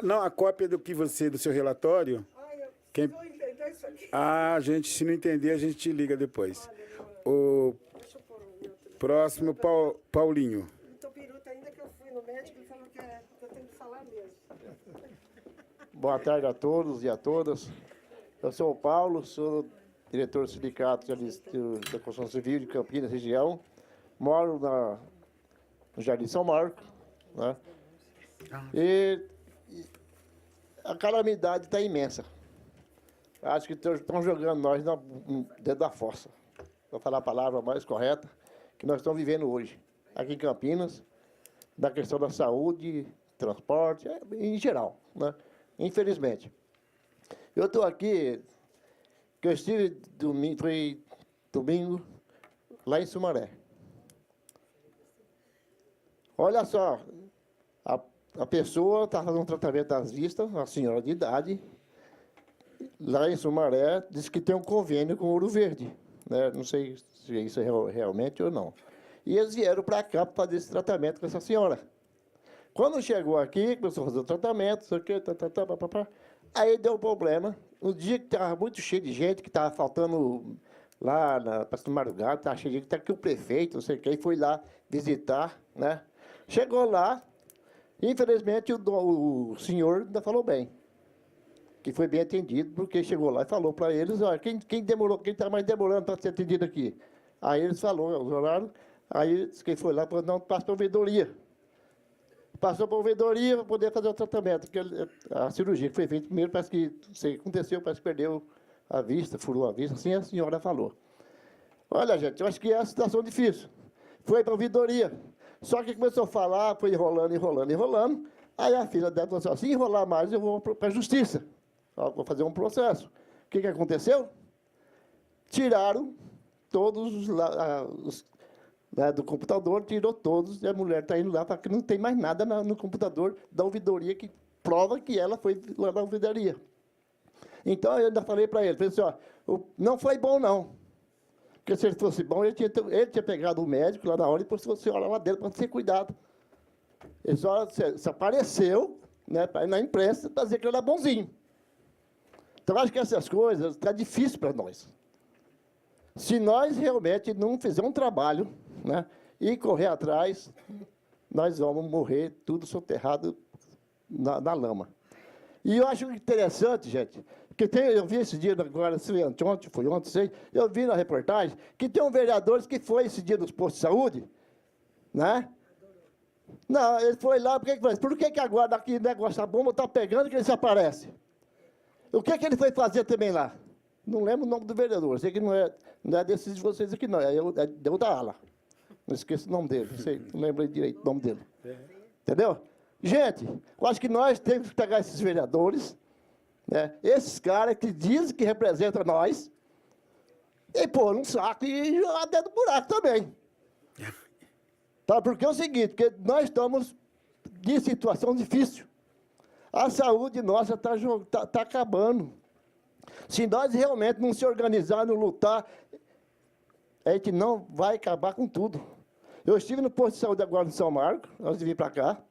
Não, a cópia do seu relatório. Eu vou entender isso aqui. Gente, se não entender, a gente te liga depois. O próximo, Paulinho. Então, Piruta, ainda que eu fui no médico, ele falou que eu tenho que falar mesmo. Boa tarde a todos e a todas. Eu sou o Paulo, sou diretor do Sindicato da Construção Civil de Campinas, região. Moro no Jardim São Marcos, né? E a calamidade está imensa. Acho que estão jogando nós dentro da fossa. Vou falar a palavra mais correta que nós estamos vivendo hoje, aqui em Campinas, da questão da saúde, transporte, em geral, né? Infelizmente. Eu estou aqui, que eu estive domingo lá em Sumaré. Olha só, a pessoa está fazendo um tratamento das vistas, uma senhora de idade, lá em Sumaré, diz que tem um convênio com Ouro Verde, né? Não sei se isso é realmente ou não. E eles vieram para cá para fazer esse tratamento com essa senhora. Quando chegou aqui, começou a fazer o tratamento, sei o quê, aí deu um problema. Um dia que estava muito cheio de gente, que estava faltando lá na Praça do Madrugada, estava cheio de gente, está aqui o prefeito, não sei o quê, e foi lá visitar, né? Chegou lá, infelizmente o senhor ainda falou bem, que foi bem atendido, porque chegou lá e falou para eles, olha, quem está mais demorando para ser atendido aqui? Aí eles falaram, os horários, aí quem foi lá falou, não, passa para a ouvidoria. Passou para a ouvidoria para poder fazer o tratamento, porque a cirurgia que foi feita primeiro, parece que, não sei o que aconteceu, parece que perdeu a vista, furou a vista, assim a senhora falou. Olha, gente, eu acho que é uma situação difícil. Foi para a ouvidoria. Só que começou a falar, foi enrolando. Aí a filha dela falou assim, se enrolar mais, eu vou para a justiça. Vou fazer um processo. O que aconteceu? Tiraram todos os do computador, tirou todos, e a mulher está indo lá para que não tem mais nada no computador da ouvidoria que prova que ela foi lá na ouvidoria. Então, eu ainda falei para ele, assim, ó, não foi bom, não. Porque se ele fosse bom, ele tinha pegado o médico lá na hora e pôs a senhora lá dentro para ser cuidado. Ele só apareceu, né, na imprensa para dizer que ele era bonzinho. Então, acho que essas coisas está difícil para nós. Se nós realmente não fizermos um trabalho, né, e correr atrás, nós vamos morrer tudo soterrado na lama. E eu acho interessante, gente, que eu vi esse dia, agora, ontem, sei, eu vi na reportagem, que tem um vereador que foi esse dia dos postos de saúde, né? Não, ele foi lá, por que agora aqui o negócio, a bomba está pegando que ele se aparece? O que ele foi fazer também lá? Não lembro o nome do vereador. Sei que não é desses de vocês aqui, não. É o da ala. Não esqueço o nome dele. Não lembro direito o nome dele. Entendeu? Gente, eu acho que nós temos que pegar esses vereadores, né, esses caras que dizem que representam nós, e pôr num saco e jogar dentro do buraco também. Tá? Porque é o seguinte, porque nós estamos em situação difícil. A saúde nossa está acabando. Se nós realmente não se organizar, não lutar, a gente não vai acabar com tudo. Eu estive no posto de saúde agora em São Marcos, antes de vir para cá.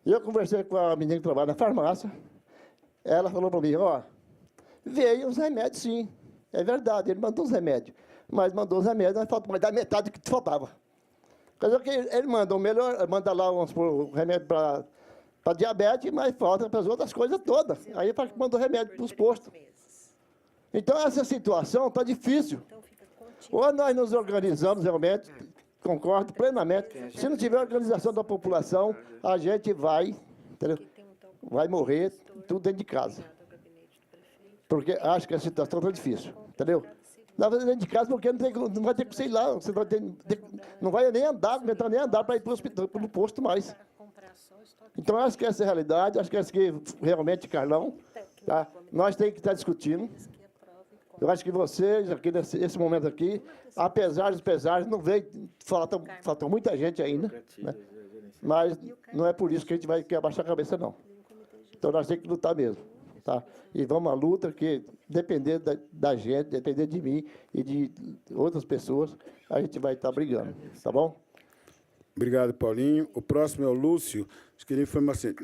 Eu conversei com a menina que trabalha na farmácia. Ela falou para mim, ó, veio os remédios, sim. É verdade, ele mandou os remédios. Mas mandou os remédios, mas falta mais da metade do que faltava. Quer dizer que ele manda o melhor, manda lá o remédio para diabetes, mas falta para as outras coisas todas. Aí mandou remédio para os postos. Então, essa situação está difícil. Ou nós nos organizamos realmente, concordo plenamente. Se não tiver organização da população, a gente vai morrer tudo dentro de casa. Porque acho que a situação está difícil, entendeu? Não vai dentro de casa porque não vai ter que ir lá, você não vai nem andar, não vai nem andar para ir para o hospital, para o posto mais. Então, acho que essa é a realidade, acho que essa que realmente, Carlão, tá? Nós temos que estar discutindo. Eu acho que vocês, aqui nesse momento aqui, apesar dos pesares, não veio, falta muita gente ainda, né? Mas não é por isso que a gente vai abaixar a cabeça, não. Então, nós temos que lutar mesmo, tá? E vamos à luta, que depender da gente, depender de mim e de outras pessoas, a gente vai estar brigando, tá bom? Obrigado, Paulinho. O próximo é o Lúcio. Acho que ele foi assim.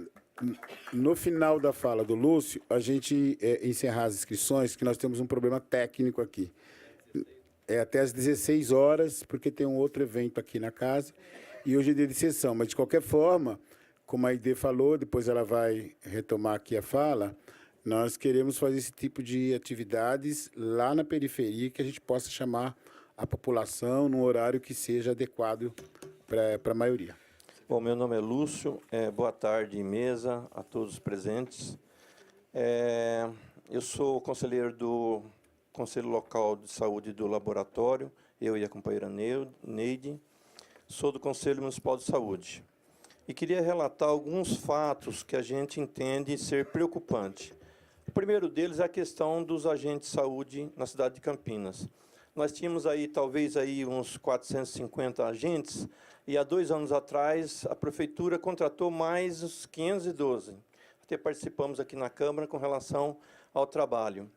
No final da fala do Lúcio, a gente encerrar as inscrições, que nós temos um problema técnico aqui. É até às 16 horas, porque tem um outro evento aqui na casa, e hoje é dia de sessão. Mas, de qualquer forma, como a Aide falou, depois ela vai retomar aqui a fala, nós queremos fazer esse tipo de atividades lá na periferia, que a gente possa chamar a população num horário que seja adequado para a maioria. Bom, meu nome é Lúcio, boa tarde, mesa, a todos os presentes. Eu sou conselheiro do Conselho Local de Saúde do Laboratório, eu e a companheira Neide, sou do Conselho Municipal de Saúde. E queria relatar alguns fatos que a gente entende ser preocupante. O primeiro deles é a questão dos agentes de saúde na cidade de Campinas. Nós tínhamos aí, talvez, aí uns 450 agentes, e há 2 anos atrás, a Prefeitura contratou mais uns 512. Até participamos aqui na Câmara com relação ao trabalho.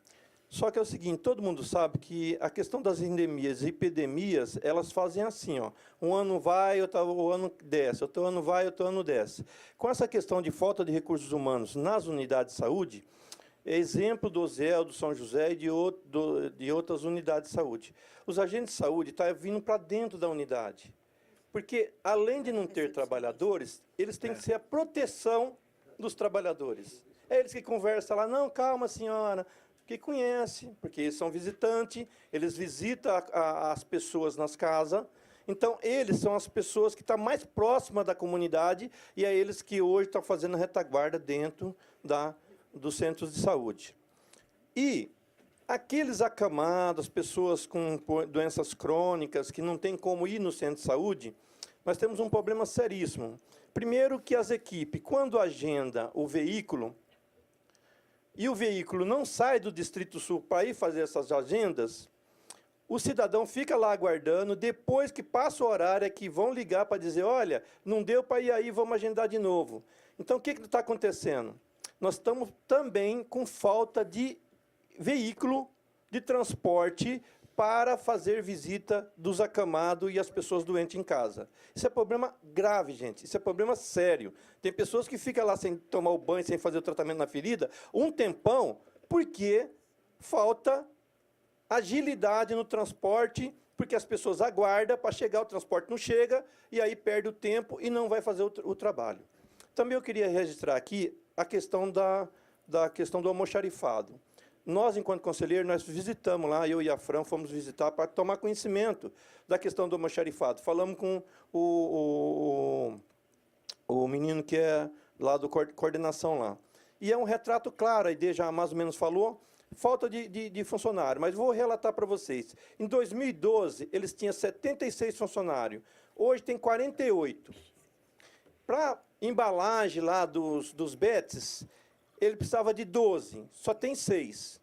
Só que é o seguinte, todo mundo sabe que a questão das endemias e epidemias, elas fazem assim, ó, um ano vai, o ano desce, outro ano vai, outro ano desce. Com essa questão de falta de recursos humanos nas unidades de saúde, exemplo do Zé, do São José e de outras unidades de saúde. Os agentes de saúde estão vindo para dentro da unidade. Porque, além de não ter trabalhadores, eles têm que ser a proteção dos trabalhadores. É eles que conversam lá, não, calma, senhora, que conhece, porque eles são visitantes, eles visitam as pessoas nas casas. Então, eles são as pessoas que estão mais próximas da comunidade e é eles que hoje estão fazendo a retaguarda dentro dos centros de saúde. E aqueles acamados, pessoas com doenças crônicas, que não têm como ir no centro de saúde, nós temos um problema seríssimo. Primeiro que as equipes, quando agenda o veículo, e o veículo não sai do Distrito Sul para ir fazer essas agendas, o cidadão fica lá aguardando, depois que passa o horário é que vão ligar para dizer, olha, não deu para ir aí, vamos agendar de novo. Então, o que está acontecendo? Nós estamos também com falta de veículo de transporte para fazer visita dos acamados e as pessoas doentes em casa. Isso é problema grave, gente. Isso é problema sério. Tem pessoas que ficam lá sem tomar o banho, sem fazer o tratamento na ferida, um tempão, porque falta agilidade no transporte, porque as pessoas aguardam para chegar, o transporte não chega, e aí perde o tempo e não vai fazer o trabalho. Também eu queria registrar aqui a questão da questão do almoxarifado. Nós, enquanto conselheiro, nós visitamos lá, eu e a Fran fomos visitar para tomar conhecimento da questão do almoxarifado. Falamos com o menino que é lá do coordenação lá. E é um retrato claro, a ID já mais ou menos falou, falta de funcionário. Mas vou relatar para vocês. Em 2012, eles tinham 76 funcionários. Hoje tem 48. Para embalagem lá dos bets, ele precisava de 12, só tem 6.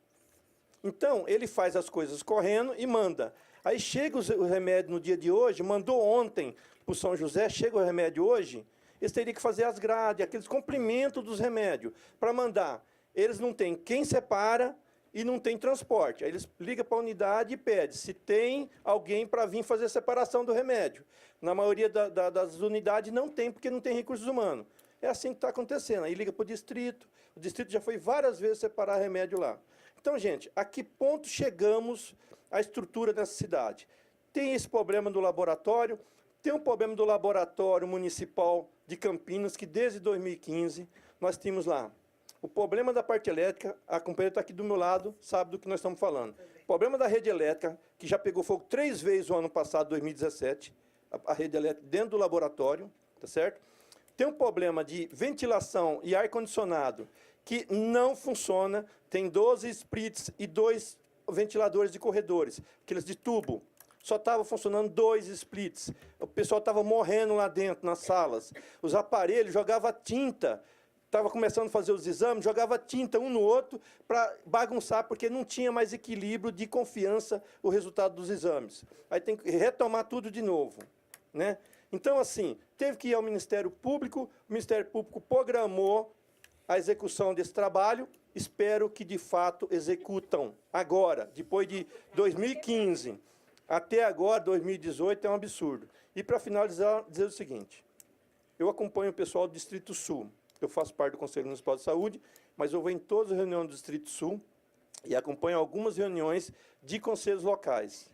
Então, ele faz as coisas correndo e manda. Aí chega o remédio no dia de hoje, mandou ontem para o São José, chega o remédio hoje, eles teriam que fazer as grades, aqueles complementos dos remédios, para mandar. Eles não têm quem separa e não tem transporte. Aí eles ligam para a unidade e pedem se tem alguém para vir fazer a separação do remédio. Na maioria das unidades não tem, porque não tem recursos humanos. É assim que está acontecendo. Aí liga para o distrito já foi várias vezes separar remédio lá. Então, gente, a que ponto chegamos à estrutura dessa cidade? Tem esse problema do laboratório, tem um problema do laboratório municipal de Campinas, que desde 2015 nós tínhamos lá. O problema da parte elétrica, a companheira está aqui do meu lado, sabe do que nós estamos falando. O problema da rede elétrica, que já pegou fogo 3 vezes o ano passado, 2017, a rede elétrica dentro do laboratório, tá certo? Tem um problema de ventilação e ar-condicionado que não funciona, tem 12 splits e 2 ventiladores de corredores, aqueles de tubo. Só estava funcionando 2 splits. O pessoal estava morrendo lá dentro, nas salas. Os aparelhos jogavam tinta. Estava começando a fazer os exames, jogava tinta um no outro para bagunçar, porque não tinha mais equilíbrio de confiança o resultado dos exames. Aí tem que retomar tudo de novo, né? Então, assim, teve que ir ao Ministério Público, o Ministério Público programou a execução desse trabalho, espero que, de fato, executam agora, depois de 2015, até agora, 2018, é um absurdo. E, para finalizar, dizer o seguinte, eu acompanho o pessoal do Distrito Sul, eu faço parte do Conselho Municipal de Saúde, mas eu vou em todas as reuniões do Distrito Sul e acompanho algumas reuniões de conselhos locais.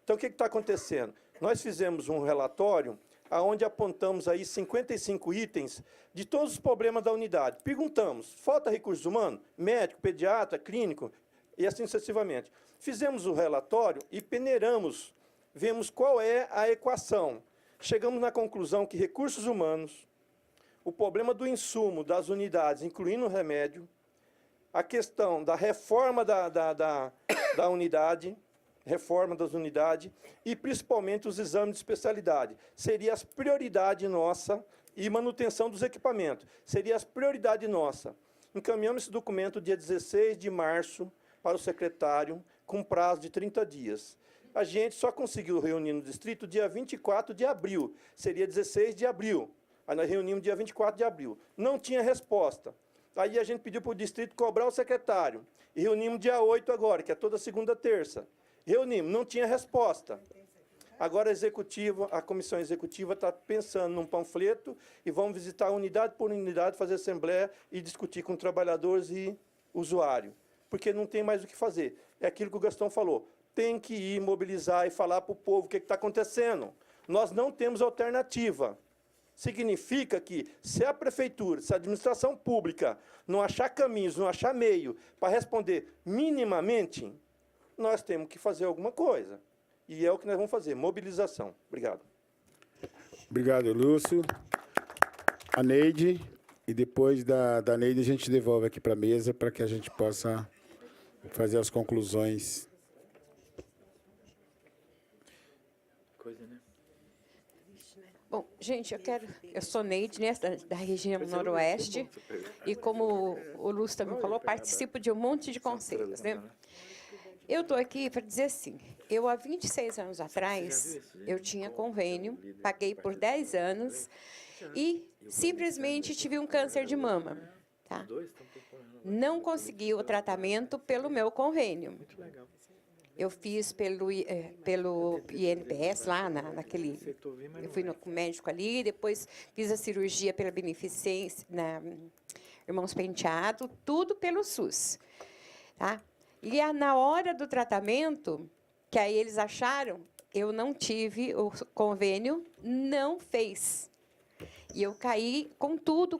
Então, o que está acontecendo? Nós fizemos um relatório onde apontamos aí 55 itens de todos os problemas da unidade. Perguntamos, falta recursos humanos? Médico, pediatra, clínico, e assim sucessivamente. Fizemos o relatório e peneiramos, vemos qual é a equação. Chegamos na conclusão que recursos humanos, o problema do insumo das unidades, incluindo o remédio, a questão da reforma da unidade, reforma das unidades e, principalmente, os exames de especialidade. Seria as prioridades nossa e manutenção dos equipamentos. Seria as prioridades nossa. Encaminhamos esse documento dia 16 de março para o secretário, com prazo de 30 dias. A gente só conseguiu reunir no distrito dia 24 de abril. Seria 16 de abril. Aí nós reunimos dia 24 de abril. Não tinha resposta. Aí a gente pediu para o distrito cobrar o secretário. E reunimos dia 8 agora, que é toda segunda e terça. Reunimos, não tinha resposta. Agora a comissão executiva está pensando num panfleto e vamos visitar unidade por unidade, fazer assembleia e discutir com trabalhadores e usuário. Porque não tem mais o que fazer. É aquilo que o Gastão falou. Tem que ir mobilizar e falar para o povo o que está acontecendo. Nós não temos alternativa. Significa que se a prefeitura, se a administração pública não achar caminhos, não achar meio para responder minimamente, nós temos que fazer alguma coisa. E é o que nós vamos fazer, mobilização. Obrigado. Obrigado, Lúcio. A Neide, e depois da Neide a gente devolve aqui para a mesa para que a gente possa fazer as conclusões. Coisa, né? Bom, gente, eu sou Neide, né, da região noroeste, e como o Lúcio também falou, participo de um monte de conselhos, né? Eu estou aqui para dizer assim, eu há 26 anos atrás, eu tinha convênio, paguei por 10 anos e simplesmente tive um câncer de mama, tá? Não consegui o tratamento pelo meu convênio. Eu fiz pelo INPS lá, eu fui no médico ali, depois fiz a cirurgia pela beneficência, na Irmãos Penteado, tudo pelo SUS, tá? E na hora do tratamento, que aí eles acharam, eu não tive o convênio, não fez. E eu caí com tudo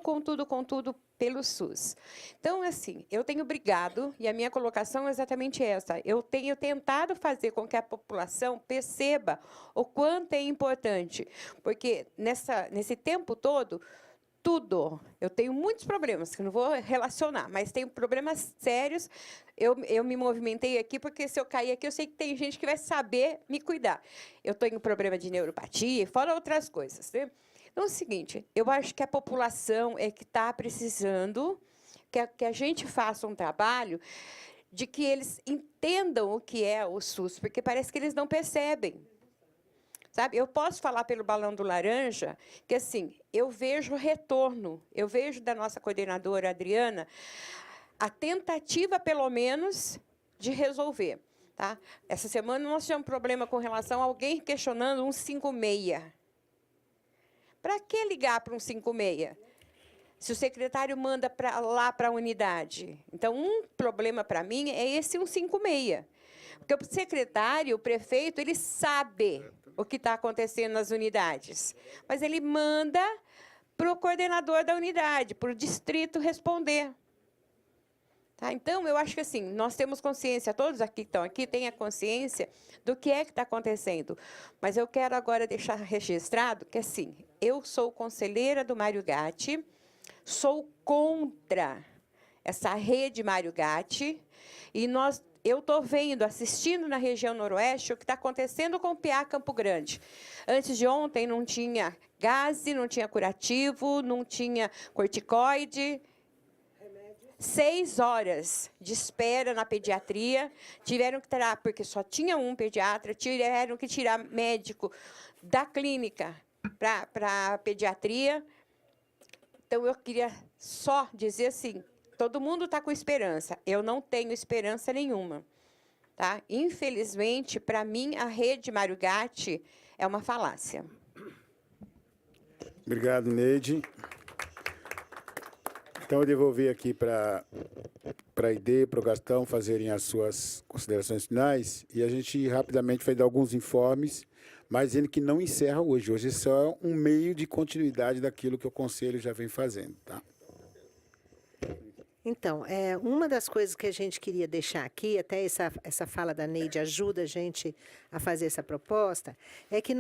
pelo SUS. Então, assim, eu tenho brigado, e a minha colocação é exatamente essa. Eu tenho tentado fazer com que a população perceba o quanto é importante. Porque nesse tempo todo, tudo. Eu tenho muitos problemas, que eu não vou relacionar, mas tenho problemas sérios. Eu me movimentei aqui, porque se eu cair aqui, eu sei que tem gente que vai saber me cuidar. Eu tenho problema de neuropatia, fora outras coisas. Né? Então, é o seguinte, eu acho que a população é que está precisando que a gente faça um trabalho de que eles entendam o que é o SUS, porque parece que eles não percebem. Sabe? Eu posso falar pelo Balão do Laranja que, assim, eu vejo retorno, eu vejo da nossa coordenadora, Adriana, a tentativa, pelo menos, de resolver. Tá? Essa semana nós tivemos um problema com relação a alguém questionando um 56. Para que ligar para um 56? Se o secretário manda lá para a unidade. Então, um problema para mim é esse 156. Porque o secretário, o prefeito, ele sabe o que está acontecendo nas unidades, mas ele manda para o coordenador da unidade, para o distrito responder. Tá? Então, eu acho que assim, nós temos consciência, todos aqui que estão aqui têm a consciência do que é que está acontecendo. Mas eu quero agora deixar registrado que, assim, eu sou conselheira do Mário Gatti, sou contra essa rede Mário Gatti, e eu estou vendo, assistindo na região noroeste, o que está acontecendo com o PA Campo Grande. Antes de ontem, não tinha gaze, não tinha curativo, não tinha corticoide. 6 horas de espera na pediatria. Tiveram que tirar, porque só tinha um pediatra, tiveram que tirar médico da clínica para a pediatria. Então, eu queria só dizer assim, todo mundo está com esperança. Eu não tenho esperança nenhuma. Tá? Infelizmente, para mim, a rede Mário Gatti é uma falácia. Obrigado, Neide. Então, eu devolvi aqui para a ID, para o Gastão, fazerem as suas considerações finais, e a gente rapidamente vai dar alguns informes, mas dizendo que não encerra hoje. Hoje é só um meio de continuidade daquilo que o Conselho já vem fazendo. Tá? Então, uma das coisas que a gente queria deixar aqui, até essa fala da Neide ajuda a gente a fazer essa proposta, é que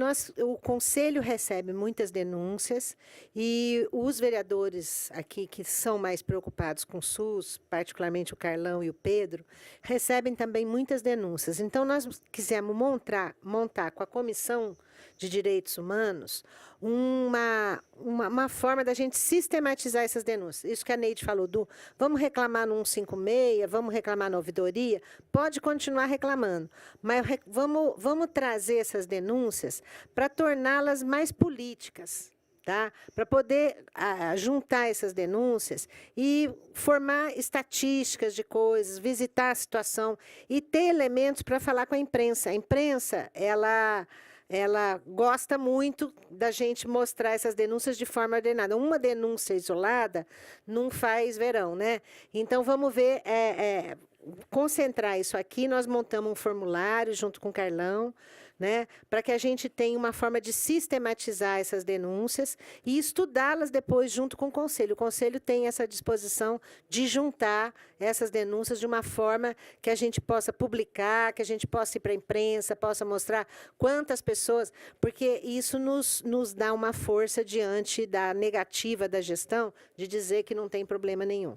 o Conselho recebe muitas denúncias e os vereadores aqui que são mais preocupados com o SUS, particularmente o Carlão e o Pedro, recebem também muitas denúncias. Então, nós quisemos montar com a Comissão de Direitos Humanos uma forma da gente sistematizar essas denúncias. Isso que a Neide falou, vamos reclamar no 156, vamos reclamar na ouvidoria, pode continuar reclamando, mas vamos trazer essas denúncias para torná-las mais políticas. Tá? Para poder juntar essas denúncias e formar estatísticas de coisas, visitar a situação e ter elementos para falar com a imprensa. A imprensa, ela gosta muito da gente mostrar essas denúncias de forma ordenada. Uma denúncia isolada não faz verão, né? Então, vamos ver, concentrar isso aqui. Nós montamos um formulário junto com o Carlão, né, para que a gente tenha uma forma de sistematizar essas denúncias e estudá-las depois junto com o Conselho. O Conselho tem essa disposição de juntar essas denúncias de uma forma que a gente possa publicar, que a gente possa ir para a imprensa, possa mostrar quantas pessoas, porque isso nos dá uma força diante da negativa da gestão de dizer que não tem problema nenhum.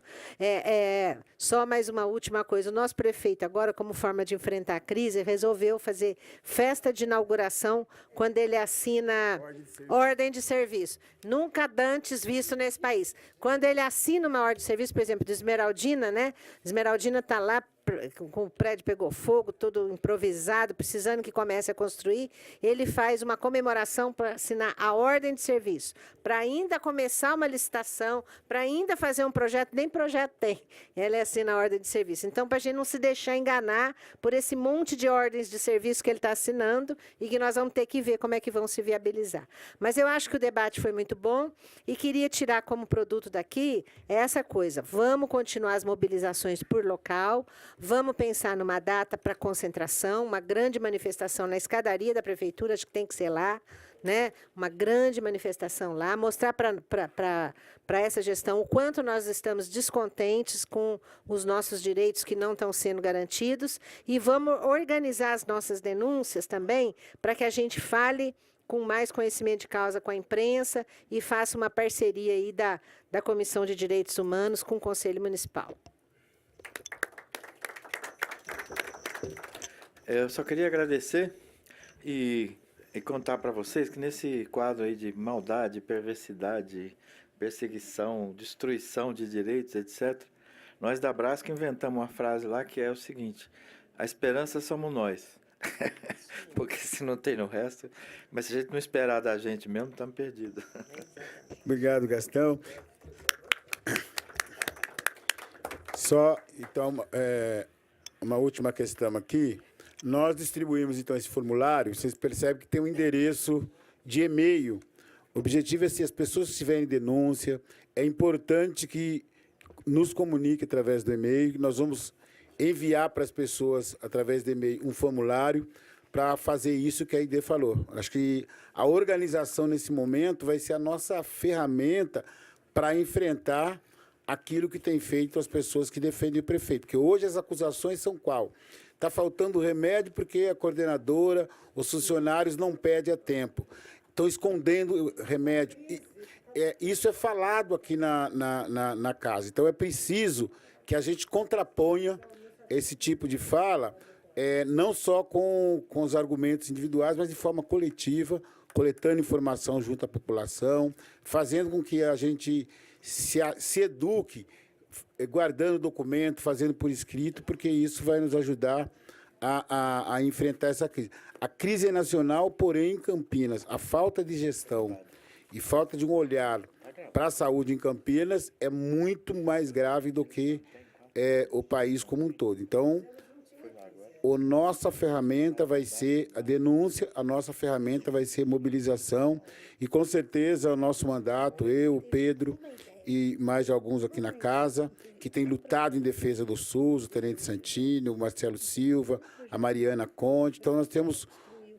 Só mais uma última coisa. O nosso prefeito, agora, como forma de enfrentar a crise, resolveu fazer festa de inauguração quando ele assina ordem de serviço. Nunca antes visto nesse país. Quando ele assina uma ordem de serviço, por exemplo, de Esmeraldina, né? Esmeraldina está lá, com o prédio pegou fogo, todo improvisado, precisando que comece a construir, ele faz uma comemoração para assinar a ordem de serviço, para ainda começar uma licitação, para ainda fazer um projeto, nem projeto tem, ele assina a ordem de serviço. Então, para a gente não se deixar enganar por esse monte de ordens de serviço que ele está assinando e que nós vamos ter que ver como é que vão se viabilizar. Mas eu acho que o debate foi muito bom e queria tirar como produto daqui essa coisa, vamos continuar as mobilizações por local, vamos pensar numa data para concentração, uma grande manifestação na escadaria da prefeitura, acho que tem que ser lá, né? Uma grande manifestação lá, mostrar para essa gestão o quanto nós estamos descontentes com os nossos direitos que não estão sendo garantidos e vamos organizar as nossas denúncias também para que a gente fale com mais conhecimento de causa com a imprensa e faça uma parceria aí da Comissão de Direitos Humanos com o Conselho Municipal. Eu só queria agradecer e contar para vocês que nesse quadro aí de maldade, perversidade, perseguição, destruição de direitos, etc., nós da Braskem inventamos uma frase lá que é o seguinte: a esperança somos nós. Porque se não tem no resto, mas se a gente não esperar da gente mesmo, estamos perdidos. Obrigado, Gastão. Só, então, uma última questão aqui. Nós distribuímos, então, esse formulário. Vocês percebem que tem um endereço de e-mail. O objetivo é, se as pessoas tiverem denúncia, é importante que nos comunique através do e-mail. Nós vamos enviar para as pessoas, através do e-mail, um formulário para fazer isso que a Aide falou. Acho que a organização, nesse momento, vai ser a nossa ferramenta para enfrentar aquilo que tem feito as pessoas que defendem o prefeito. Porque hoje as acusações são qual? Está faltando remédio porque a coordenadora, os funcionários não pedem a tempo. Estão escondendo remédio. Isso é falado aqui na casa. Então, é preciso que a gente contraponha esse tipo de fala, não só com os argumentos individuais, mas de forma coletiva, coletando informação junto à população, fazendo com que a gente se eduque, guardando documento, fazendo por escrito, porque isso vai nos ajudar a enfrentar essa crise. A crise é nacional, porém, em Campinas, a falta de gestão e falta de um olhar para a saúde em Campinas é muito mais grave do que o país como um todo. Então, a nossa ferramenta vai ser a denúncia, a nossa ferramenta vai ser mobilização, e com certeza o nosso mandato, eu, o Pedro e mais alguns aqui na casa, que tem lutado em defesa do SUS, o Tenente Santini, o Marcelo Silva, a Mariana Conde. Então, nós temos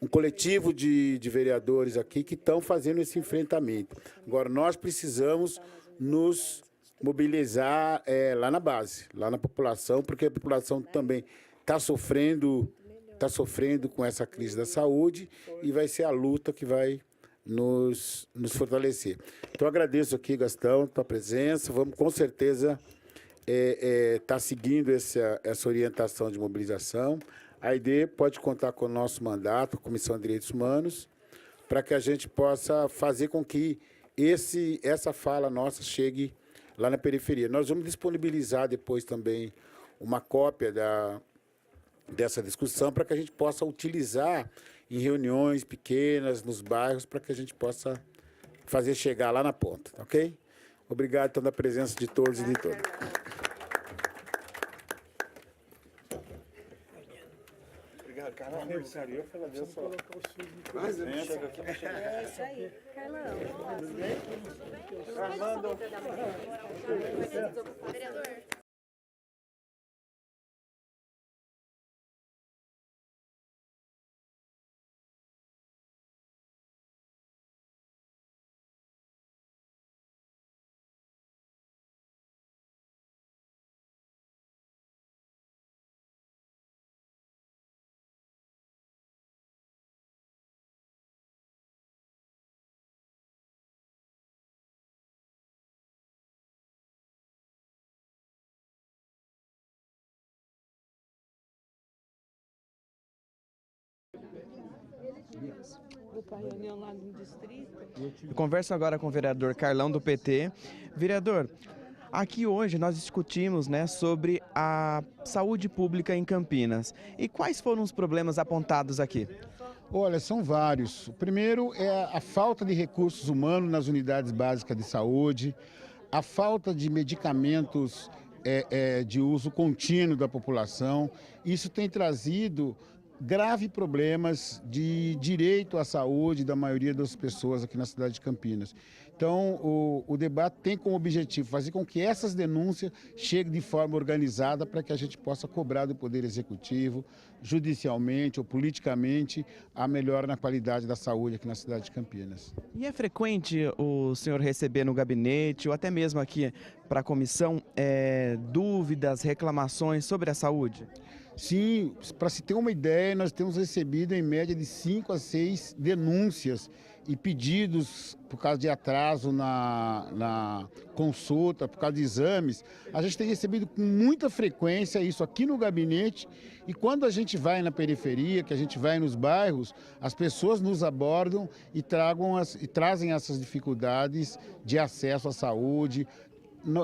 um coletivo de vereadores aqui que estão fazendo esse enfrentamento. Agora, nós precisamos nos mobilizar lá na base, lá na população, porque a população também está sofrendo com essa crise da saúde, e vai ser a luta que vai nos fortalecer. Então, agradeço aqui, Gastão, a tua presença. Vamos, com certeza, estar seguindo essa orientação de mobilização. A Aide pode contar com o nosso mandato, a Comissão de Direitos Humanos, para que a gente possa fazer com que essa fala nossa chegue lá na periferia. Nós vamos disponibilizar depois também uma cópia dessa discussão para que a gente possa utilizar em reuniões pequenas, nos bairros, para que a gente possa fazer chegar lá na ponta, ok? Obrigado, então, da presença de todos e de todas. Obrigado, Carlão. Eu mas eu chego aqui, não chego. É isso aí. Carlão. Armando. Vereador. Eu converso agora com o vereador Carlão, do PT. Vereador, aqui hoje nós discutimos, sobre a saúde pública em Campinas. E quais foram os problemas apontados aqui? Olha, são vários. O primeiro é a falta de recursos humanos nas unidades básicas de saúde, a falta de medicamentos de uso contínuo da população. Isso tem trazido graves problemas de direito à saúde da maioria das pessoas aqui na cidade de Campinas. Então, o debate tem como objetivo fazer com que essas denúncias cheguem de forma organizada para que a gente possa cobrar do Poder Executivo, judicialmente ou politicamente, a melhora na qualidade da saúde aqui na cidade de Campinas. E é frequente o senhor receber no gabinete, ou até mesmo aqui para a comissão, dúvidas, reclamações sobre a saúde? Sim, para se ter uma ideia, nós temos recebido em média de 5 a 6 denúncias e pedidos por causa de atraso na consulta, por causa de exames. A gente tem recebido com muita frequência isso aqui no gabinete, e quando a gente vai na periferia, que a gente vai nos bairros, as pessoas nos abordam e trazem essas dificuldades de acesso à saúde,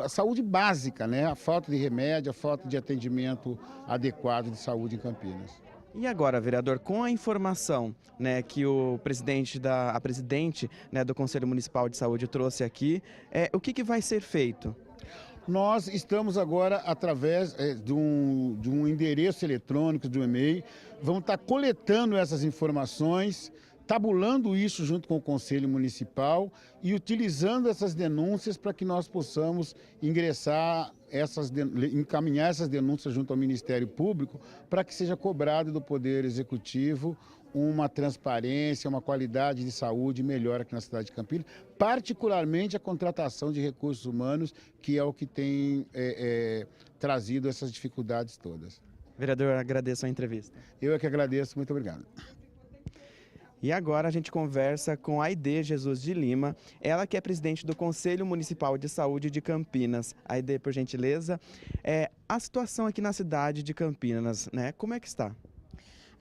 a saúde básica, né? A falta de remédio, a falta de atendimento adequado de saúde em Campinas. E agora, vereador, com a informação, né, que a presidente, né, do Conselho Municipal de Saúde trouxe aqui, o que vai ser feito? Nós estamos agora, através de um endereço eletrônico, de um e-mail, vamos estar coletando essas informações, tabulando isso junto com o Conselho Municipal e utilizando essas denúncias para que nós possamos encaminhar essas denúncias junto ao Ministério Público para que seja cobrado do Poder Executivo uma transparência, uma qualidade de saúde melhor aqui na cidade de Campinas, particularmente a contratação de recursos humanos, que é o que tem trazido essas dificuldades todas. Vereador, agradeço a entrevista. Eu é que agradeço, muito obrigado. E agora a gente conversa com a Aide Jesus de Lima, ela que é presidente do Conselho Municipal de Saúde de Campinas. Aide, por gentileza, a situação aqui na cidade de Campinas, né? Como é que está?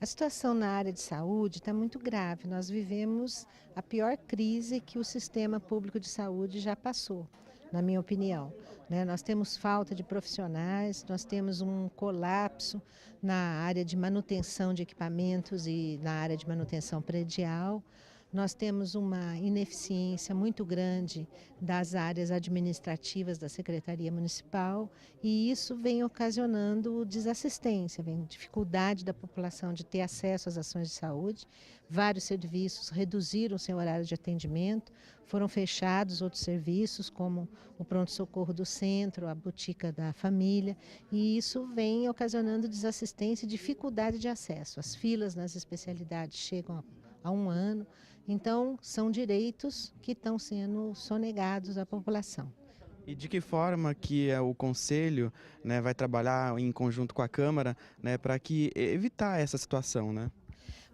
A situação na área de saúde está muito grave. Nós vivemos a pior crise que o sistema público de saúde já passou, na minha opinião. Nós temos falta de profissionais, nós temos um colapso na área de manutenção de equipamentos e na área de manutenção predial. Nós temos uma ineficiência muito grande das áreas administrativas da Secretaria Municipal, e isso vem ocasionando desassistência, vem dificuldade da população de ter acesso às ações de saúde. Vários serviços reduziram seu horário de atendimento, foram fechados outros serviços, como o pronto-socorro do centro, a botica da família, e isso vem ocasionando desassistência e dificuldade de acesso. As filas nas especialidades chegam a 1 ano. Então, são direitos que estão sendo sonegados à população. E de que forma que o Conselho, né, vai trabalhar em conjunto com a Câmara, né, para evitar essa situação, né?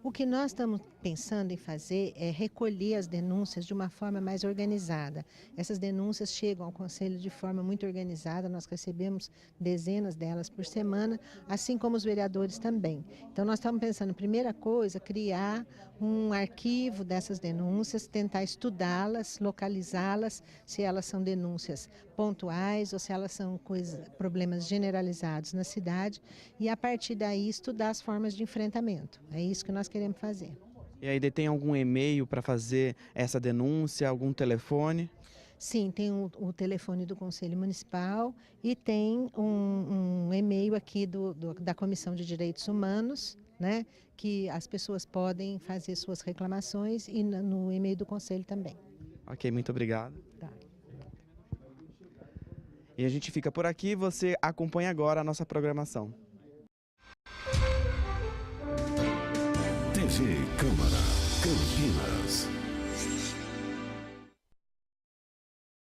O que nós estamos pensando em fazer é recolher as denúncias de uma forma mais organizada. Essas denúncias chegam ao Conselho de forma muito organizada, nós recebemos dezenas delas por semana, assim como os vereadores também. Então nós estamos pensando, primeira coisa, criar um arquivo dessas denúncias, tentar estudá-las, localizá-las, se elas são denúncias pontuais ou se elas são problemas generalizados na cidade, e a partir daí estudar as formas de enfrentamento. É isso que nós queremos fazer. E aí tem algum e-mail para fazer essa denúncia, algum telefone? Sim, tem o telefone do Conselho Municipal e tem um e-mail aqui da Comissão de Direitos Humanos, né, que as pessoas podem fazer suas reclamações, e no e-mail do Conselho também. Ok, muito obrigado. Tá. E a gente fica por aqui, você acompanha agora a nossa programação. TV Câmara, Campinas.